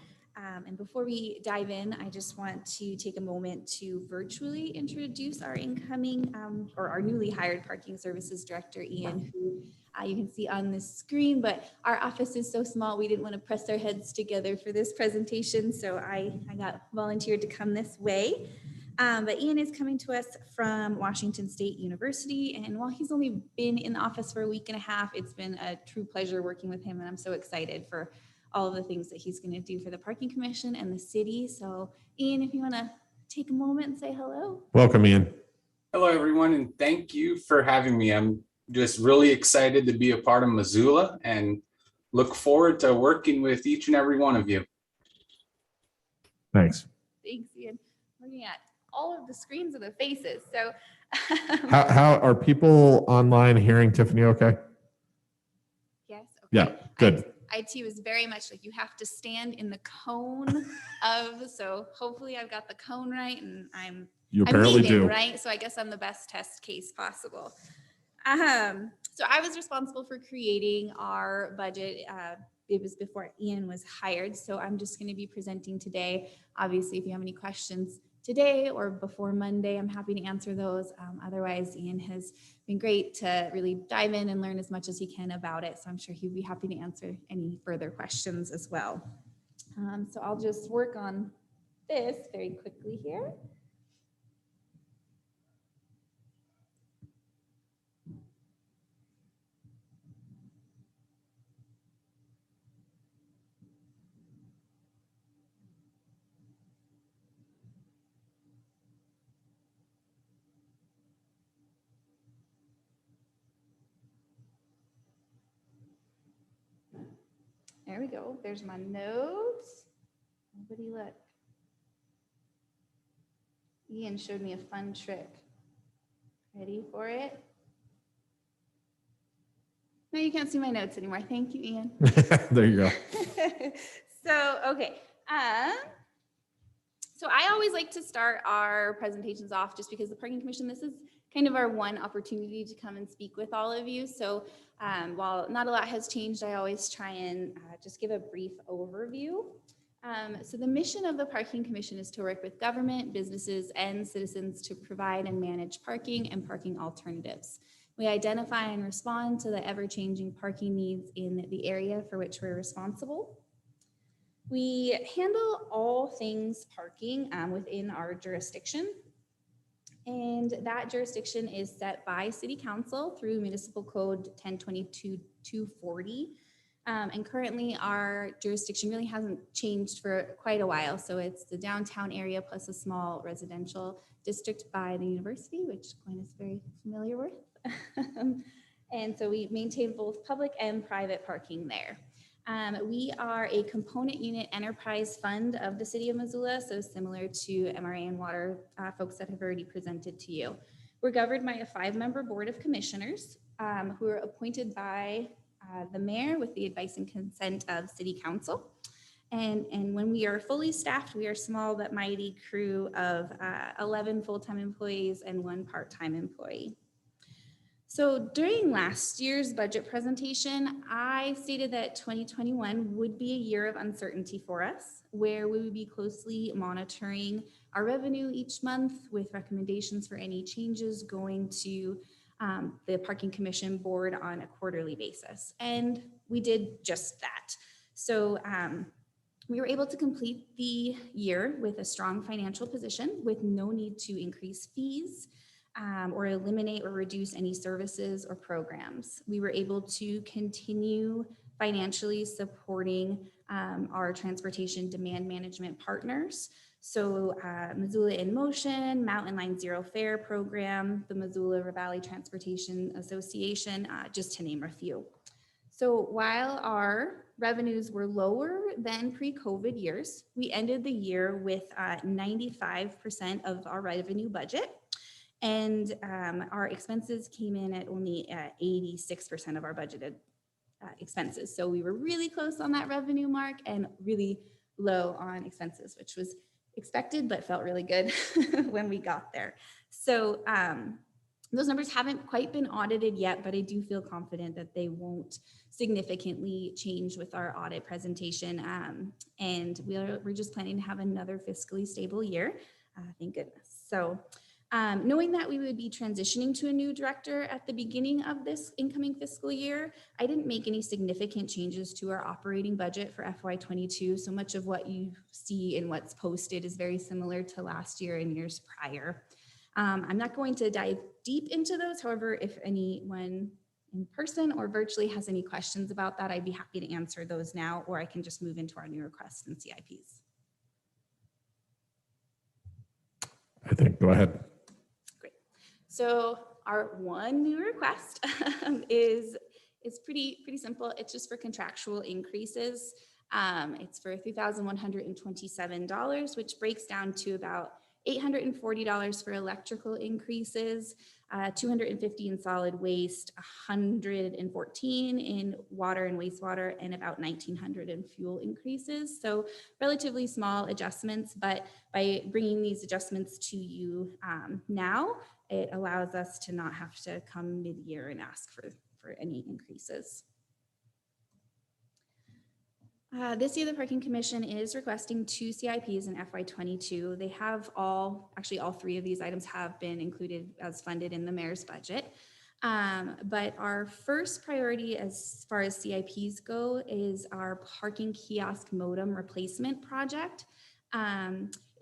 And before we dive in, I just want to take a moment to virtually introduce our incoming or our newly hired parking services director, Ian, who you can see on the screen, but our office is so small, we didn't want to press our heads together for this presentation. So I got volunteered to come this way. But Ian is coming to us from Washington State University. And while he's only been in the office for a week and a half, it's been a true pleasure working with him. And I'm so excited for all of the things that he's going to do for the Parking Commission and the city. So Ian, if you want to take a moment and say hello. Welcome, Ian. Hello, everyone, and thank you for having me. I'm just really excited to be a part of Missoula and look forward to working with each and every one of you. Thanks. Thanks, Ian. Looking at all of the screens of the faces. So How are people online hearing Tiffany okay? yes. Okay. Yeah, good. IT was very much like you have to stand in the cone of, so hopefully I've got the cone right and I'm apparently leaving, do. right? So I guess I'm the best test case possible. So I was responsible for creating our budget. It was before Ian was hired. So I'm just going to be presenting today. Obviously, if you have any questions today or before Monday, I'm happy to answer those. Otherwise, Ian has been great to really dive in and learn as much as he can about it. So I'm sure he'd be happy to answer any further questions as well. So I'll just work on this very quickly here. There we go. There's my notes. Nobody look. Ian showed me a fun trick. Ready for it? Now you can't see my notes anymore. Thank you, Ian. There you go. So, okay. So I always like to start our presentations off just because the Parking Commission, this is kind of our one opportunity to come and speak with all of you. So while not a lot has changed, I always try and just give a brief overview. So the mission of the Parking Commission is to work with government, businesses, and citizens to provide and manage parking and parking alternatives. We identify and respond to the ever-changing parking needs in the area for which we're responsible. We handle all things parking within our jurisdiction. And that jurisdiction is set by City Council through Municipal Code 1022-240. And currently our jurisdiction really hasn't changed for quite a while. So it's the downtown area plus a small residential district by the university, which Gwen is very familiar with. And so we maintain both public and private parking there. We are a component unit enterprise fund of the city of Missoula, so similar to MRA and water folks that have already presented to you. We're governed by a 5-member board of commissioners who are appointed by the mayor with the advice and consent of city council. And when we are fully staffed, we are a small but mighty crew of 11 full-time employees and 1 part-time employee. So during last year's budget presentation, I stated that 2021 would be a year of uncertainty for us, where we would be closely monitoring our revenue each month with recommendations for any changes going to the Parking Commission board on a quarterly basis. And we did just that. So we were able to complete the year with a strong financial position with no need to increase fees or eliminate or reduce any services or programs. We were able to continue financially supporting our transportation demand management partners. So Missoula in Motion, Mountain Line Zero Fare Program, the Missoula Valley Transportation Association, just to name a few. So while our revenues were lower than pre-COVID years, we ended the year with 95% of our revenue budget. And our expenses came in at only 86% of our budgeted expenses. So we were really close on that revenue mark and really low on expenses, which was expected, but felt really good when we got there. So those numbers haven't quite been audited yet, but I do feel confident that they won't significantly change with our audit presentation. And we're just planning to have another fiscally stable year, thank goodness. So knowing that we would be transitioning to a new director at the beginning of this incoming fiscal year, I didn't make any significant changes to our operating budget for FY22. So much of what you see in what's posted is very similar to last year and years prior. I'm not going to dive deep into those. However, if anyone in person or virtually has any questions about that, I'd be happy to answer those now, or I can just move into our new requests and CIPs. I think, go ahead. So our one new request is pretty simple. It's just for contractual increases. It's for $3,127, which breaks down to about $840 for electrical increases, $250 in solid waste, $114 in water and wastewater, and about $1,900 in fuel increases. So relatively small adjustments, but by bringing these adjustments to you now, it allows us to not have to come mid-year and ask for any increases. This year, the Parking Commission is requesting 2 CIPs in FY22. They have actually all 3 of these items have been included as funded in the mayor's budget. But our first priority as far as CIPs go is our parking kiosk modem replacement project.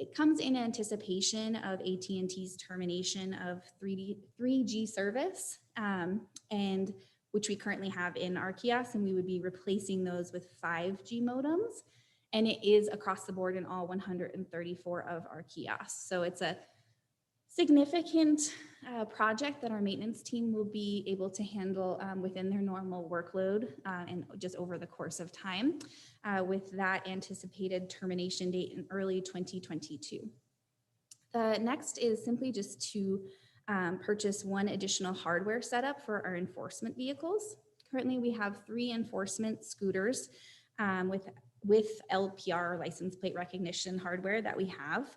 It comes in anticipation of AT&T's termination of 3G service, and which we currently have in our kiosks, and we would be replacing those with 5G modems. And it is across the board in all 134 of our kiosks. So it's a significant project that our maintenance team will be able to handle within their normal workload and just over the course of time with that anticipated termination date in early 2022. The next is simply just to purchase 1 additional hardware setup for our enforcement vehicles. Currently, we have 3 enforcement scooters with LPR license plate recognition hardware that we have.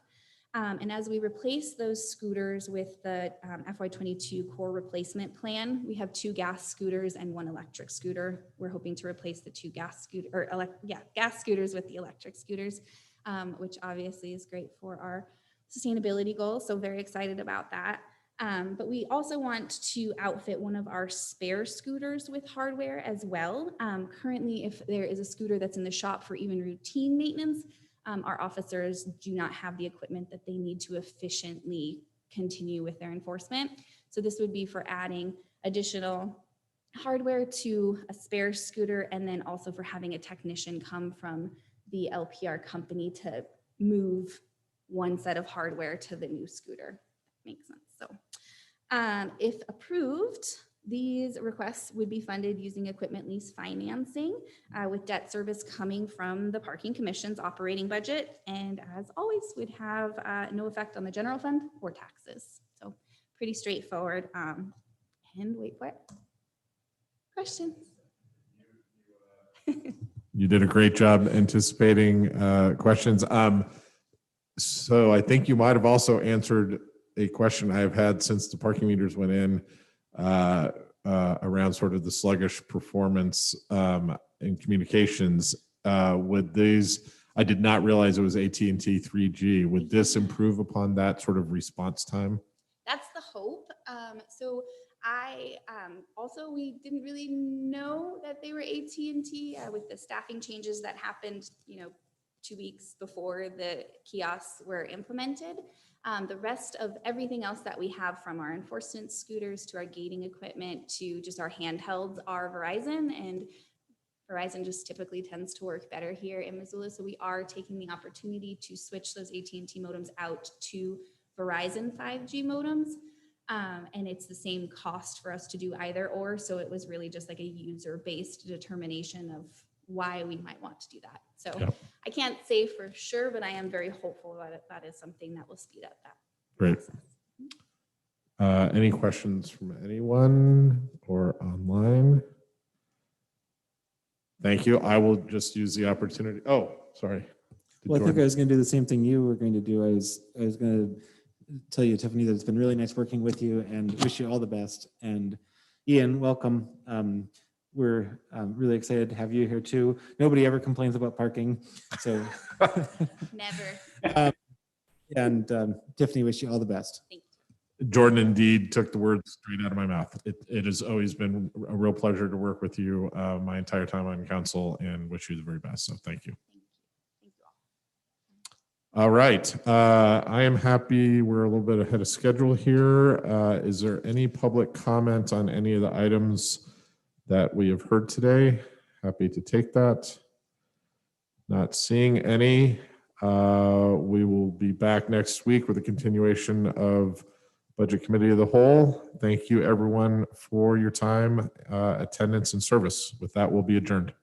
And as we replace those scooters with the FY22 core replacement plan, we have 2 gas scooters and 1 electric scooter. We're hoping to replace the 2 gas scooters with the electric scooters, which obviously is great for our sustainability goals. So very excited about that. But we also want to outfit one of our spare scooters with hardware as well. Currently, if there is a scooter that's in the shop for even routine maintenance, our officers do not have the equipment that they need to efficiently continue with their enforcement. So this would be for adding additional hardware to a spare scooter, and then also for having a technician come from the LPR company to move one set of hardware to the new scooter. Makes sense. So if approved, these requests would be funded using equipment lease financing with debt service coming from the Parking Commission's operating budget. And as always, would have no effect on the general fund or taxes. So pretty straightforward. And wait for it. Questions? You did a great job anticipating questions. So I think you might have also answered a question I've had since the parking meters went in around sort of the sluggish performance in communications. Would these, I did not realize it was AT&T 3G. Would this improve upon that sort of response time? That's the hope. So I also, we didn't really know that they were AT&T with the staffing changes that happened, 2 weeks before the kiosks were implemented. The rest of everything else that we have, from our enforcement scooters to our gating equipment to just our handhelds, are Verizon, and Verizon just typically tends to work better here in Missoula. So we are taking the opportunity to switch those AT&T modems out to Verizon 5G modems. And it's the same cost for us to do either or. So it was really just like a user-based determination of why we might want to do that. So yep. I can't say for sure, but I am very hopeful that that is something that will speed up that Great. process. Any questions from anyone or online? Thank you. I will just use the opportunity. Oh, sorry. Well, I think I was going to do the same thing you were going to do. I was going to tell you, Tiffany, that it's been really nice working with you and wish you all the best. And Ian, welcome. We're really excited to have you here too. Nobody ever complains about parking, so. Never. And Tiffany, wish you all the best. Thank you. Jordan indeed took the words straight out of my mouth. It has always been a real pleasure to work with you my entire time on council, and wish you the very best. So thank you. Thank you all. All right. I am happy we're a little bit ahead of schedule here. Is there any public comment on any of the items that we have heard today? Happy to take that. Not seeing any. We will be back next week with a continuation of Budget Committee of the Whole. Thank you everyone for your time, attendance, and service. With that, we'll be adjourned.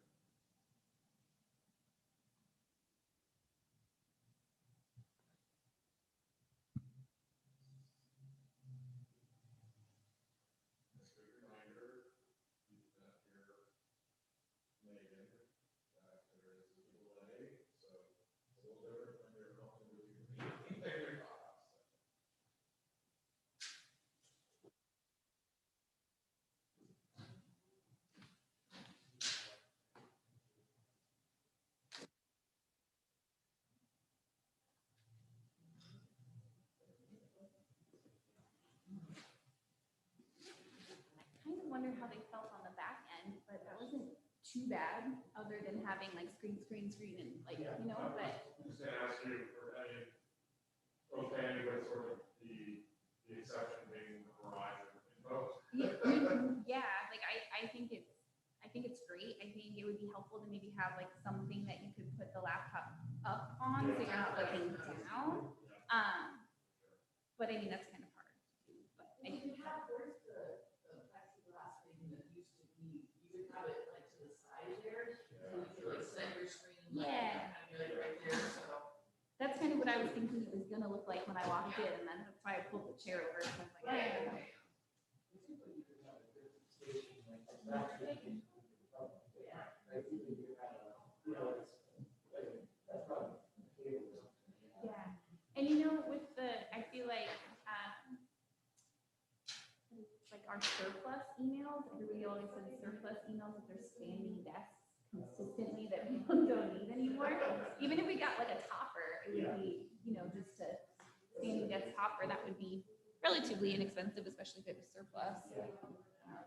I kind of wonder how they felt on the back end, but that wasn't too bad, other than having like screen, and like, but. Just gonna ask you for any okay with sort of the exception being Verizon info. Yeah, like I think it's great. I think it would be helpful to maybe have like something that you could put the laptop up on, so you're not looking down. But I mean, that's kind of hard. But I think yeah. That's kind of what I was thinking it was gonna look like when I walked in, and then that's why I pulled the chair over. I was like, our surplus emails, everybody always says surplus emails, if they're standing desks consistently that people don't need anymore. Even if we got like a topper, it would be, just a standing desk topper, that would be relatively inexpensive, especially if it was surplus.